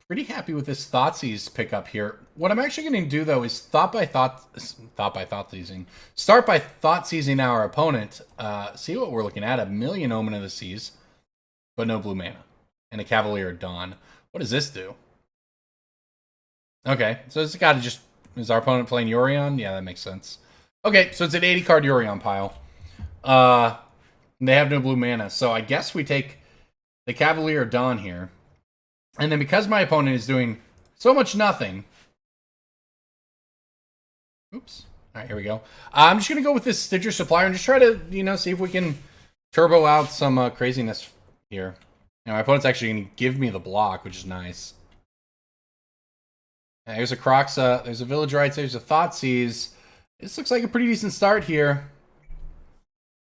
pretty happy with this Thoughtseize pickup here. What I'm actually going to do, though, is start by Thoughtseizing our opponent. See what we're looking at. A Million Omen of the Seas, but no blue mana. And a Cavalier of Dawn. What does this do? Okay, so it's got to just... Is our opponent playing Yorion? Yeah, that makes sense. Okay, so it's an 80-card Yorion pile. They have no blue mana, so I guess we take the Cavalier Dawn here. And then because my opponent is doing so much nothing... Oops. All right, here we go. I'm just going to go with this Stitcher Supplier and just try to, see if we can turbo out some craziness here. My opponent's actually going to give me the block, which is nice. There's a Kroxa, there's a Village Rites, there's a Thoughtseize. This looks like a pretty decent start here.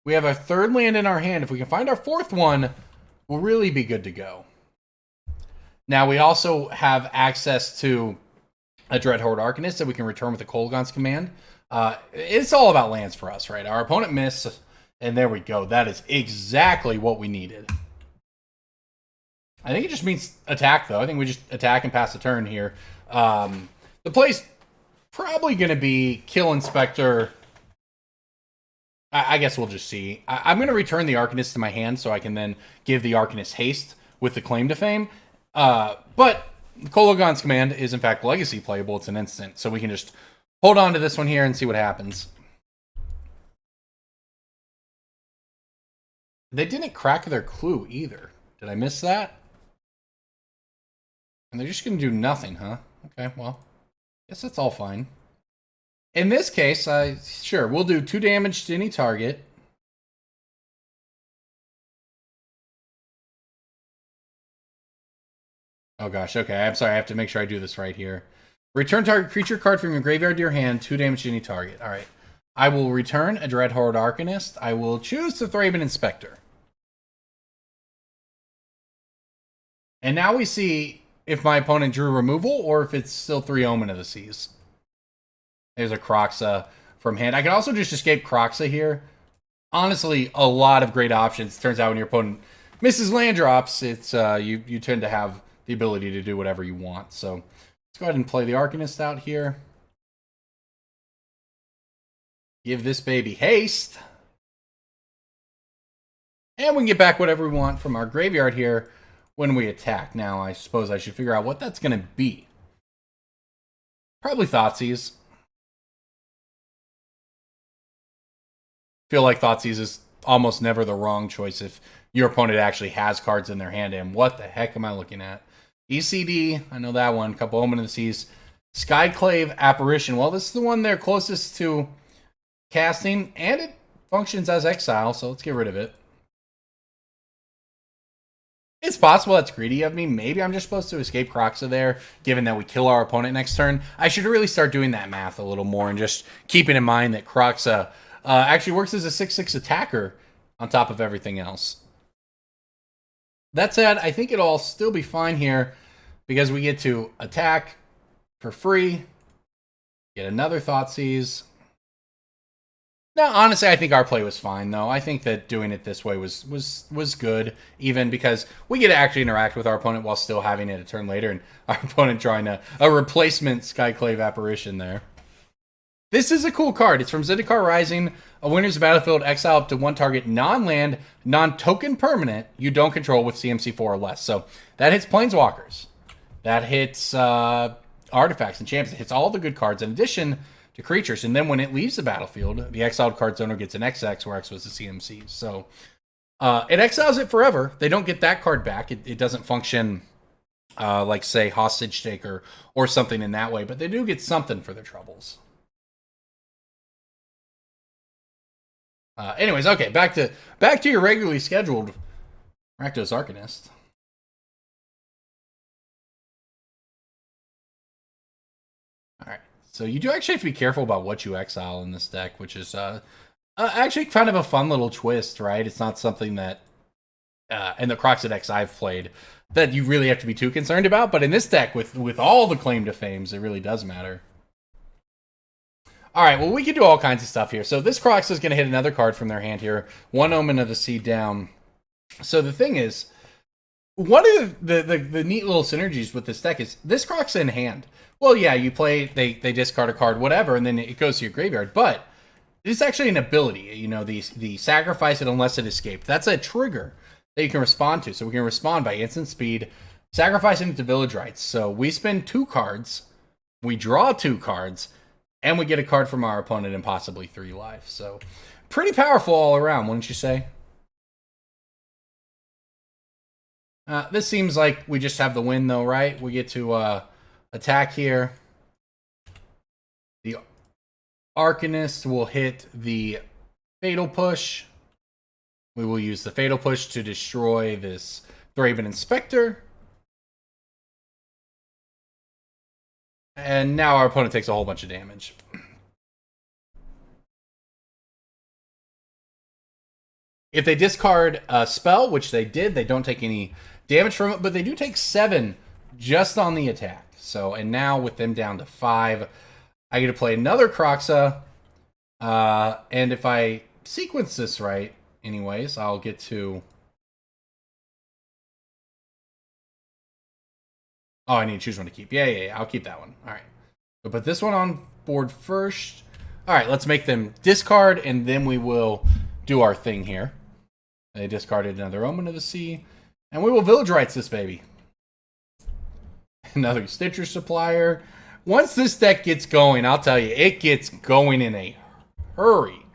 We have a third land in our hand. If we can find our fourth one, we'll really be good to go. Now, we also have access to a Dreadhorde Arcanist that we can return with a Kolaghan's command. It's all about lands for us, right? Our opponent missed, and there we go. That is exactly what we needed. I think it just means attack, though. I think we just attack and pass the turn here. The play's probably going to be kill Inspector. I guess we'll just see. I'm going to return the Arcanist to my hand so I can then give the Arcanist haste with the Claim to Fame. But Kolaghan's command is, in fact, legacy playable. It's an instant. So we can just hold on to this one here and see what happens. They didn't crack their clue either. Did I miss that? And they're just going to do nothing, huh? Okay, well, I guess that's all fine. In this case, sure, we'll do 2 damage to any target. Oh gosh, okay, I'm sorry, I have to make sure I do this right here. Return target creature card from your graveyard to your hand, 2 damage to any target. Alright. I will return a Dreadhorde Arcanist. I will choose the Thraben Inspector. And now we see if my opponent drew removal or if it's still 3 Omen of the Seas. There's a Kroxa from hand. I can also just escape Kroxa here. Honestly, a lot of great options. Turns out when your opponent misses land drops, it's you tend to have the ability to do whatever you want. So let's go ahead and play the Arcanist out here. Give this baby haste. And we can get back whatever we want from our graveyard here when we attack. Now, I suppose I should figure out what that's going to be. Probably Thoughtseize. Feel like Thoughtseize is almost never the wrong choice if your opponent actually has cards in their hand. And what the heck am I looking at? ECD, I know that one. Couple Omen of the Seas. Skyclave Apparition. Well, this is the one they're closest to casting, and it functions as exile, so let's get rid of it. It's possible that's greedy of me. Maybe I'm just supposed to escape Kroxa there, given that we kill our opponent next turn. I should really start doing that math a little more and just keeping in mind that Kroxa actually works as a 6/6 attacker on top of everything else. That said, I think it'll all still be fine here because we get to attack for free, get another Thoughtseize. No, honestly, I think our play was fine, though. I think that doing it this way was good, even because we get to actually interact with our opponent while still having it a turn later, and our opponent drawing a replacement Skyclave Apparition there. This is a cool card. It's from Zendikar Rising. A winner's battlefield, exile up to 1 target non-land, non-token permanent you don't control with CMC 4 or less. So that hits Planeswalkers. That hits artifacts and champions. It hits all the good cards in addition to creatures. And then when it leaves the battlefield, the exiled card's owner gets an XX, where X was the CMC. So it exiles it forever. They don't get that card back. It doesn't function like, say, Hostage Taker or something in that way. But they do get something for their troubles. Anyways, okay, back to your regularly scheduled Rakdos Arcanist. Alright, so you do actually have to be careful about what you exile in this deck, which is actually kind of a fun little twist, right? It's not something that, in the Kroxa decks I've played, that you really have to be too concerned about, but in this deck, with all the claim to fames, it really does matter. Alright, well, we can do all kinds of stuff here. So this Kroxa is going to hit another card from their hand here. 1 Omen of the Sea down. So the thing is, one of the neat little synergies with this deck is this Kroxa in hand. Well, yeah, you play, they discard a card, whatever, and then it goes to your graveyard. But it's actually an ability, you know, the sacrifice it unless it escaped. That's a trigger that you can respond to. So we can respond by instant speed, sacrificing it to Village Rites. So we spend 2 cards, we draw 2 cards, and we get a card from our opponent and possibly 3 life. So pretty powerful all around, wouldn't you say? This seems like we just have the win, though, right? We get to attack here. The Arcanist will hit the Fatal Push. We will use the Fatal Push to destroy this Thraben Inspector. And now our opponent takes a whole bunch of damage. If they discard a spell, which they did, they don't take any damage from it, but they do take 7 just on the attack. So, and now with them down to 5, I get to play another Kroxa. And if I sequence this right, anyways, I'll get to... Oh, I need to choose one to keep. Yeah. I'll keep that one. All right. So put this one on board first. All right, let's make them discard, and then we will do our thing here. They discarded another Omen of the Sea, and we will Village Rites this baby. Another Stitcher Supplier. Once this deck gets going, I'll tell you, it gets going in a hurry.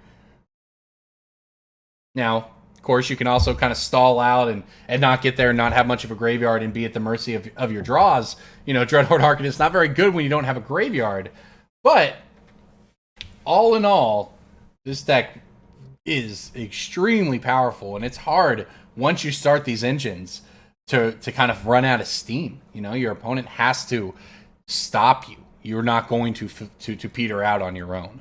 Now, of course, you can also kind of stall out and not get there and not have much of a graveyard and be at the mercy of your draws. You know, Dreadhorde Arcanist is not very good when you don't have a graveyard. But, all in all, this deck is extremely powerful. And it's hard, once you start these engines, to kind of run out of steam. You know, your opponent has to stop you. You're not going to peter out on your own.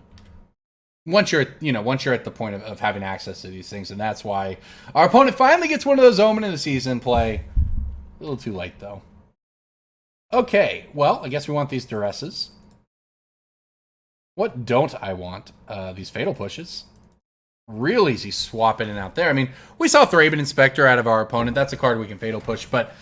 Once you're at the point of having access to these things, and that's why our opponent finally gets one of those Omen of the Season play. A little too late, though. Okay, well, I guess we want these Duresses. What don't I want? These Fatal Pushes. Real easy swap in and out there. I mean, we saw Thraben Inspector out of our opponent. That's a card we can Fatal Push, but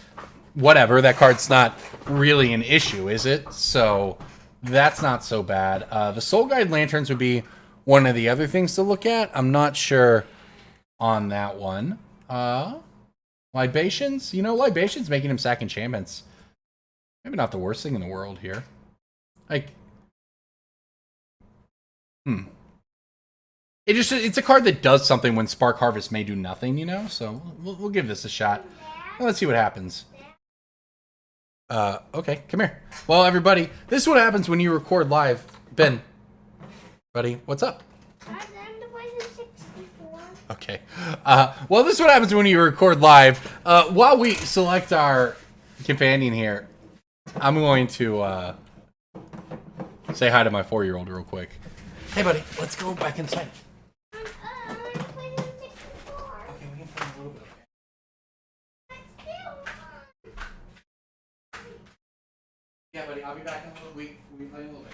whatever. That card's not really an issue, is it? So that's not so bad. The Soul Guide Lanterns would be one of the other things to look at. I'm not sure on that one. Libations? You know, Libations making him sack enchantments. Maybe not the worst thing in the world here. Like, It's a card that does something when Spark Harvest may do nothing, you know? So we'll give this a shot. Well, let's see what happens. Okay, come here. Well, everybody, this is what happens when you record live. Ben, buddy, what's up? Okay. Well, this is what happens when you record live. While we select our companion here, I'm going to say hi to my 4-year-old real quick. Hey, buddy, let's go back inside. Yeah, buddy, I'll be back in a little week. We'll be playing a little bit.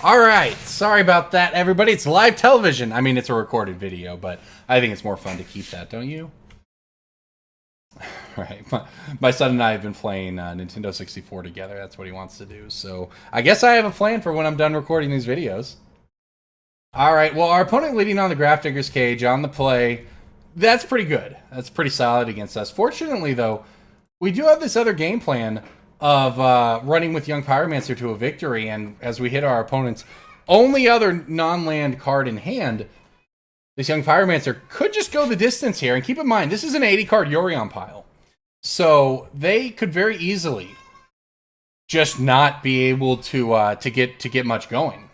All right, sorry about that, everybody. It's live television. I mean, it's a recorded video, but I think it's more fun to keep that, don't you? Right. My son and I have been playing Nintendo 64 together. That's what he wants to do. So I guess I have a plan for when I'm done recording these videos. All right. Well, our opponent leading on the Grafdigger's Cage on the play. That's pretty good. That's pretty solid against us. Fortunately, though, we do have this other game plan of running with Young Pyromancer to a victory. And as we hit our opponent's only other non-land card in hand, this Young Pyromancer could just go the distance here. And keep in mind, this is an 80-card Yorion pile. So they could very easily just not be able to get much going.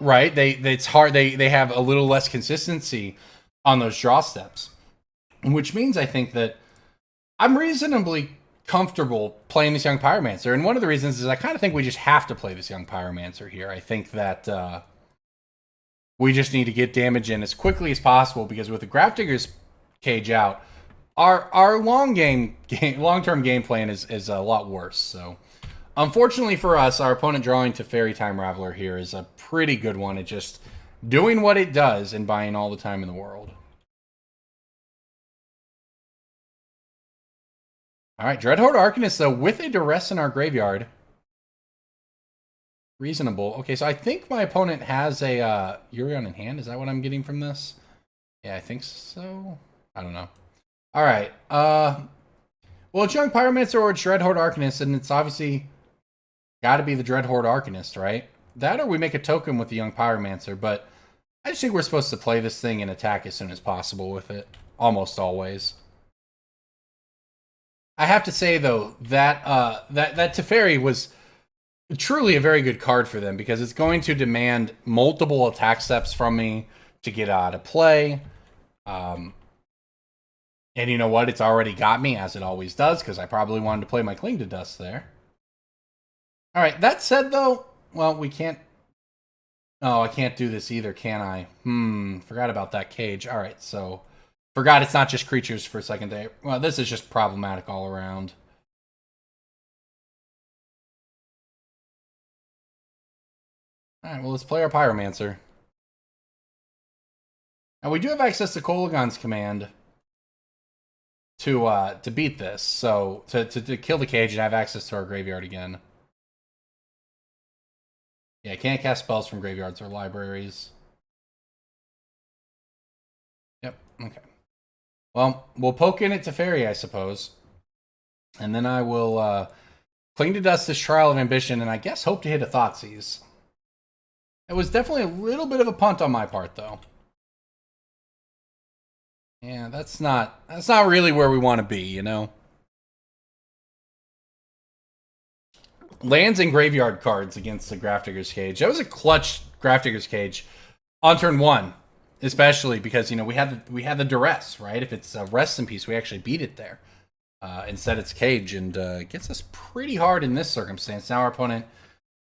Right? It's hard. They have a little less consistency on those draw steps, which means I think that I'm reasonably comfortable playing this Young Pyromancer. And one of the reasons is I kind of think we just have to play this Young Pyromancer here. I think that we just need to get damage in as quickly as possible, because with the Grafdigger's Cage out, our long-term game plan is a lot worse. So unfortunately for us, our opponent drawing to Fairy Time Raveler here is a pretty good one. It just doing what it does and buying all the time in the world. All right, Dreadhorde Arcanist, though, with a Duress in our graveyard. Reasonable. Okay, so I think my opponent has a Yorion in hand. Is that what I'm getting from this? Yeah, I think so. I don't know. All right. Well, it's Young Pyromancer or it's Dreadhorde Arcanist, and it's obviously got to be the Dreadhorde Arcanist, right? That or we make a token with the Young Pyromancer, but I just think we're supposed to play this thing and attack as soon as possible with it. Almost always. I have to say, though, that that Teferi was truly a very good card for them because it's going to demand multiple attack steps from me to get out of play. And you know what? It's already got me, as it always does, because I probably wanted to play my Cling to Dust there. All right, that said, though, well, we can't... Oh, I can't do this either, can I? Forgot about that cage. All right, so... Forgot it's not just creatures for a second day. Well, this is just problematic all around. All right, well, let's play our Pyromancer. Now, we do have access to Kolaghan's command to beat this. So, to kill the cage and have access to our graveyard again. Yeah, can't cast spells from graveyards or libraries. Yep, okay. Well, we'll poke in at Teferi, I suppose. And then I will Cling to Dust this Trial of Ambition, and I guess hope to hit a Thoughtseize. It was definitely a little bit of a punt on my part, though. Yeah, that's not really where we want to be, you know? Lands and graveyard cards against the Grafdigger's Cage. That was a clutch Grafdigger's Cage on turn 1. Especially because, you know, we had the Duress, right? If it's a Rest in Peace, we actually beat it there. Instead, it's Cage, and gets us pretty hard in this circumstance. Now our opponent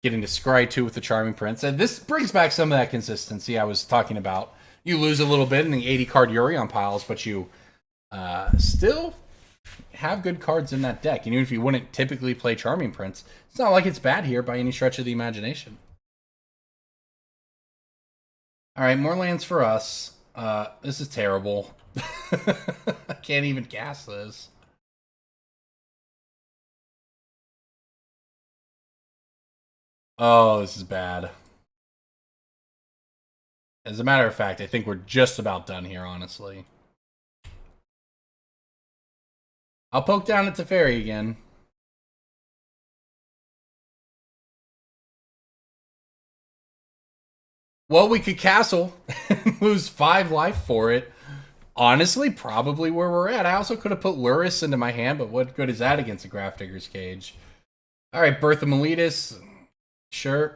getting to scry 2 with the Charming Prince. And this brings back some of that consistency I was talking about. You lose a little bit in the 80-card Yorion piles, but you still have good cards in that deck. And even if you wouldn't typically play Charming Prince, it's not like it's bad here by any stretch of the imagination. All right, more lands for us. This is terrible. I can't even cast this. Oh, this is bad. As a matter of fact, I think we're just about done here, honestly. I'll poke down at Teferi again. Well, we could castle and lose 5 life for it. Honestly, probably where we're at. I also could have put Lurrus into my hand, but what good is that against a Grafdigger's Cage? All right, Birth of Meletus. Sure.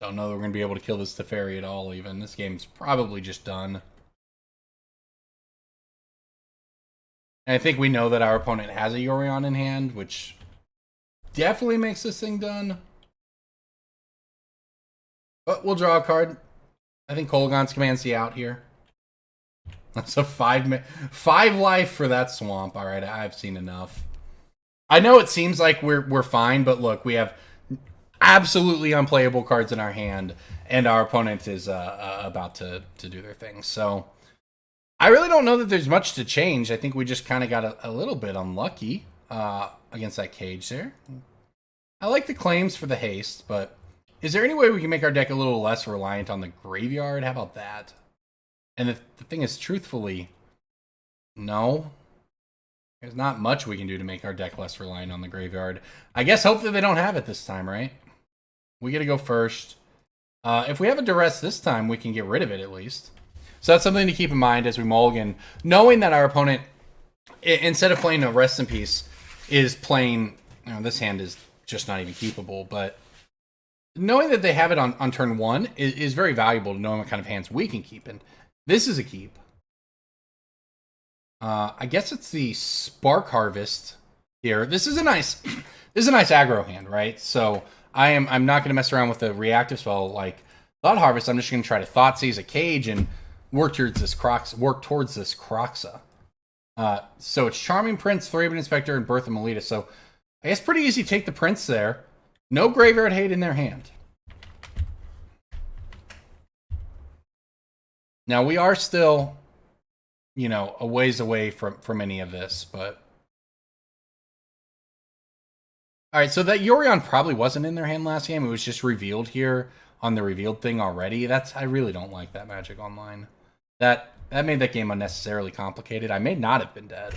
Don't know that we're going to be able to kill this Teferi at all, even. This game's probably just done. And I think we know that our opponent has a Yorion in hand, which definitely makes this thing done. But we'll draw a card. I think Kolaghan's Command's the out here. That's a 5 life for that swamp. All right, I've seen enough. I know it seems like we're fine, but look, we have absolutely unplayable cards in our hand, and our opponent is about to do their thing. So I really don't know that there's much to change. I think we just kind of got a little bit unlucky against that cage there. I like the claims for the haste, but is there any way we can make our deck a little less reliant on the graveyard? How about that? And the thing is, truthfully, no. There's not much we can do to make our deck less reliant on the graveyard. I guess hope that they don't have it this time, right? We get to go first. If we have a Duress this time, we can get rid of it at least. So that's something to keep in mind as we mulligan. Knowing that our opponent, instead of playing a Rest in Peace, is playing... You know, this hand is just not even keepable, but... Knowing that they have it on turn 1 is very valuable to knowing what kind of hands we can keep. And this is a keep. I guess it's the Spark Harvest here. This is a nice aggro hand, right? So I'm not going to mess around with a reactive spell like Blood Harvest. I'm just going to try to Thoughtseize a cage and work towards this Kroxa. So it's Charming Prince, Thraben Inspector, and Birth of Meletus. So I guess pretty easy to take the Prince there. No graveyard hate in their hand. Now we are still, you know, a ways away from any of this, but All right, so that Yorion probably wasn't in their hand last game. It was just revealed here on the revealed thing already. I really don't like that Magic Online. That made that game unnecessarily complicated. I may not have been dead.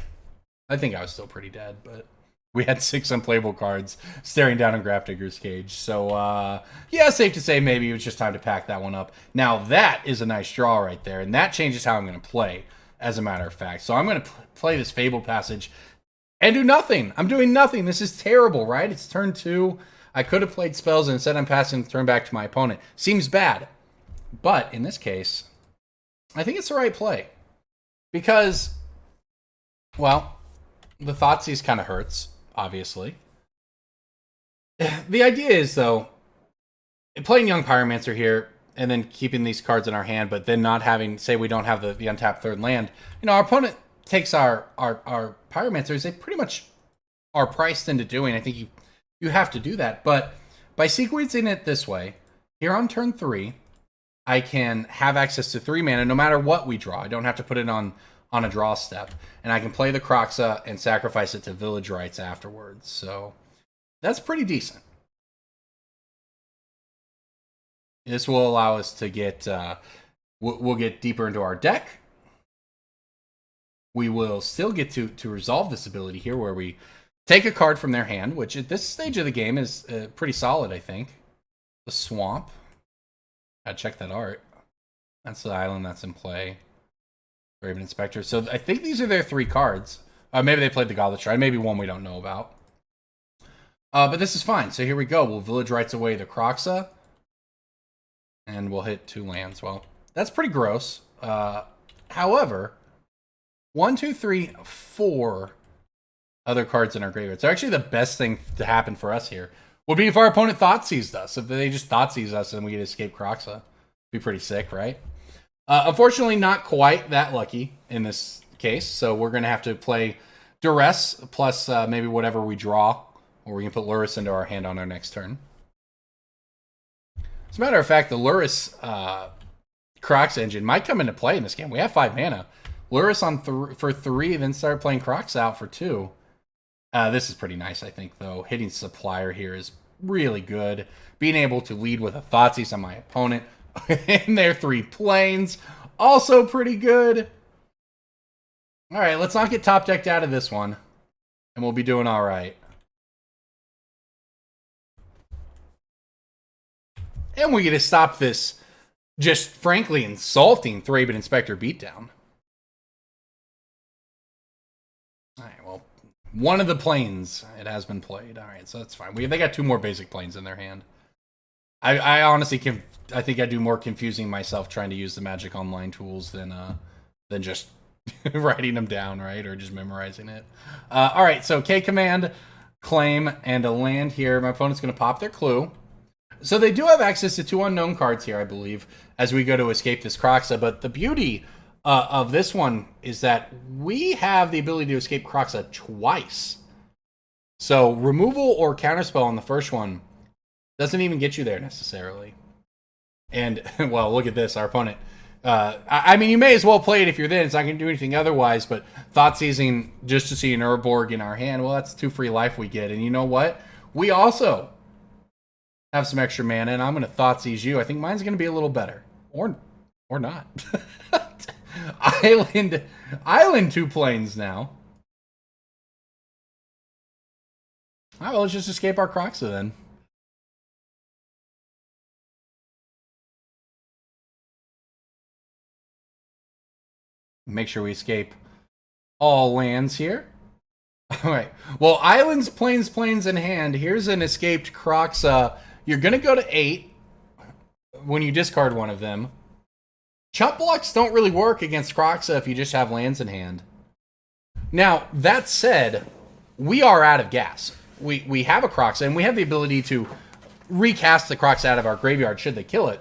I think I was still pretty dead, but we had 6 unplayable cards staring down in Grafdigger's Cage. So, yeah, safe to say maybe it was just time to pack that one up. Now, that is a nice draw right there, and that changes how I'm going to play, as a matter of fact. So I'm going to play this Fabled Passage and do nothing. I'm doing nothing. This is terrible, right? It's turn 2. I could have played spells, and instead I'm passing the turn back to my opponent. Seems bad. But in this case, I think it's the right play. Because, well, the Thoughtseize kind of hurts, obviously. The idea is, though, playing Young Pyromancer here, and then keeping these cards in our hand, but then not having, say we don't have the untapped third land. You know, our opponent takes our Pyromancers, they pretty much are priced into doing. I think you have to do that. But by sequencing it this way, here on turn 3, I can have access to 3 mana no matter what we draw. I don't have to put it on a draw step. And I can play the Kroxa and sacrifice it to Village Rites afterwards. So that's pretty decent. This will allow us to get, we'll get deeper into our deck. We will still get to resolve this ability here where we take a card from their hand, which at this stage of the game is pretty solid, I think. The Swamp. Gotta check that art. That's the island that's in play. Raven Inspector. So I think these are their 3 cards. Maybe they played the Goblet Shrine. Maybe one we don't know about. But this is fine. So here we go. We'll Village Rites away the Kroxa. And we'll hit 2 lands. Well, that's pretty gross. However, 1, 2, 3, 4 other cards in our graveyard. So actually the best thing to happen for us here would be if our opponent Thoughtseized us. If they just Thoughtseized us and we could escape Kroxa. Be pretty sick, right? Unfortunately, not quite that lucky in this case. So we're going to have to play Duress plus maybe whatever we draw. Or we can put Lurrus into our hand on our next turn. As a matter of fact, the Lurrus Kroxa engine might come into play in this game. We have 5 mana. Lurrus on for 3, then start playing Kroxa out for 2. This is pretty nice, I think, though. Hitting Supplier here is really good. Being able to lead with a Thoughtseize on my opponent in their 3 planes, also pretty good. All right, let's not get top decked out of this one, and we'll be doing all right. And we get to stop this just frankly insulting Thraben Inspector beatdown. Alright, well, one of the planes, it has been played. Alright, so that's fine. They got 2 more basic planes in their hand. I honestly I think I do more confusing myself trying to use the Magic Online tools than just writing them down, right? Or just memorizing it. Alright, so K command, claim, and a land here. My opponent's going to pop their clue. So they do have access to 2 unknown cards here, I believe, as we go to escape this Kroxa. But the beauty of this one is that we have the ability to escape Kroxa twice. So removal or counterspell on the first one doesn't even get you there necessarily. And, well, look at this, our opponent. I mean, you may as well play it if you're then. It's not going to do anything otherwise, but Thoughtseizing just to see an Urborg in our hand, well, that's 2 free life we get. And you know what? We also have some extra mana, and I'm going to Thoughtseize you. I think mine's going to be a little better. Or not. Island 2 planes now. All right, well, let's just escape our Kroxa then. Make sure we escape all lands here. All right. Well, islands, planes in hand. Here's an escaped Kroxa. You're going to go to 8 when you discard one of them. Chump blocks don't really work against Kroxa if you just have lands in hand. Now, that said, we are out of gas. We have a Kroxa, and we have the ability to recast the Kroxa out of our graveyard should they kill it.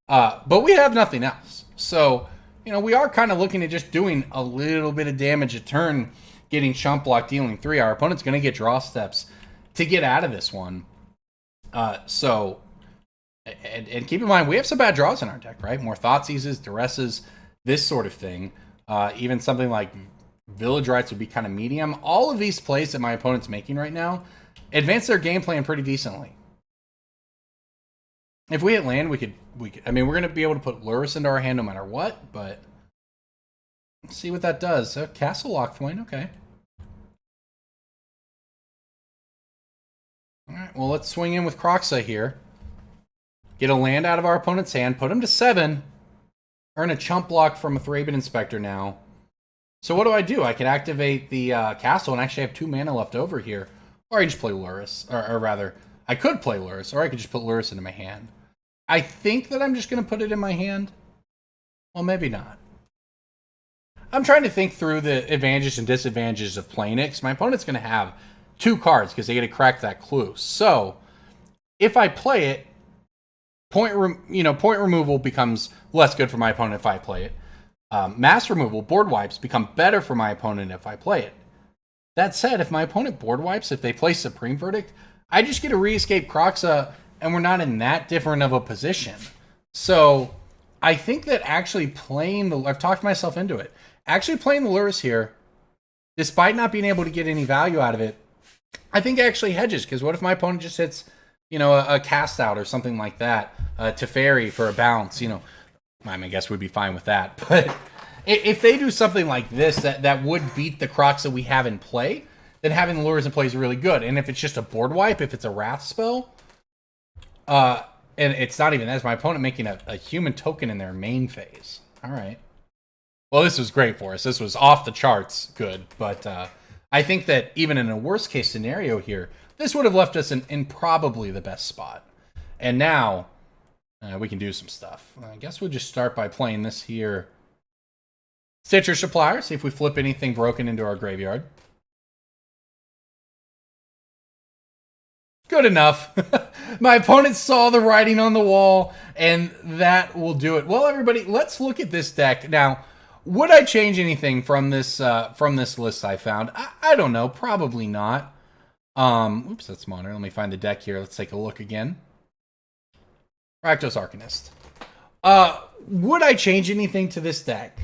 But we have nothing else. So, you know, we are kind of looking at just doing a little bit of damage a turn, getting chump block, dealing 3. Our opponent's going to get draw steps to get out of this one. And keep in mind, we have some bad draws in our deck, right? More Thoughtseizes, Duresses, this sort of thing. Even something like Village Rites would be kind of medium. All of these plays that my opponent's making right now, advance their game plan pretty decently. If we hit land, we could. I mean, we're going to be able to put Lurrus into our hand no matter what, but let's see what that does. Castle Locthwain, okay. All right, well, let's swing in with Kroxa here. Get a land out of our opponent's hand, put him to 7. Earn a chump block from a Thraben Inspector now. So what do? I can activate the castle and actually have 2 mana left over here. Or I can just play Lurrus. Or rather, I could play Lurrus, or I could just put Lurrus into my hand. I think that I'm just going to put it in my hand. Well, maybe not. I'm trying to think through the advantages and disadvantages of playing it, because my opponent's going to have 2 cards, because they get to crack that clue. So, if I play it, point removal becomes less good for my opponent if I play it. Mass removal, board wipes, become better for my opponent if I play it. That said, if my opponent board wipes, if they play Supreme Verdict, I just get to re-escape Kroxa, and we're not in that different of a position. So, I think that actually playing I've talked myself into it. Actually playing the Lurrus here, despite not being able to get any value out of it, I think actually hedges, because what if my opponent just hits, a cast out or something like that, Teferi for a bounce, I mean, I guess we'd be fine with that. But if they do something like this that would beat the Kroxa we have in play, then having the Lurrus in play is really good. And if it's just a board wipe, if it's a Wrath spell, and it's not even that, it's my opponent making a human token in their main phase. All right. Well, this was great for us. This was off the charts good. But I think that even in a worst case scenario here, this would have left us in probably the best spot. And now we can do some stuff. I guess we'll just start by playing this here. Stitcher Supplier, see if we flip anything broken into our graveyard. Good enough. My opponent saw the writing on the wall, and that will do it. Well, everybody, let's look at this deck. Now, would I change anything from this list I found? I don't know. Probably not. Oops, that's monitor. Let me find the deck here. Let's take a look again. Rakdos Arcanist. Would I change anything to this deck?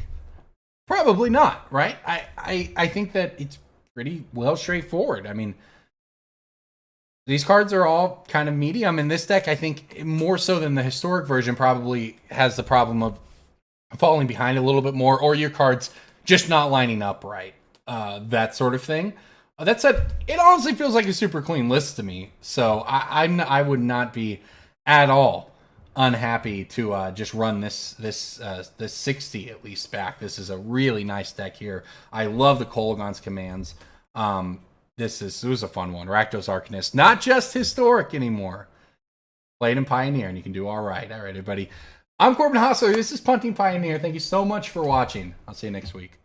Probably not, right? I think that it's pretty well straightforward. I mean, these cards are all kind of medium. In this deck, I think more so than the historic version probably has the problem of falling behind a little bit more, or your cards just not lining up right. That sort of thing. That said, it honestly feels like a super clean list to me. So I would not be at all unhappy to just run this 60 at least back. This is a really nice deck here. I love the Kolaghan's commands. It was a fun one. Rakdos Arcanist, not just historic anymore. Played in Pioneer, and you can do all right. All right, everybody. I'm Corbin Hosler. This is Punting Pioneer. Thank you so much for watching. I'll see you next week.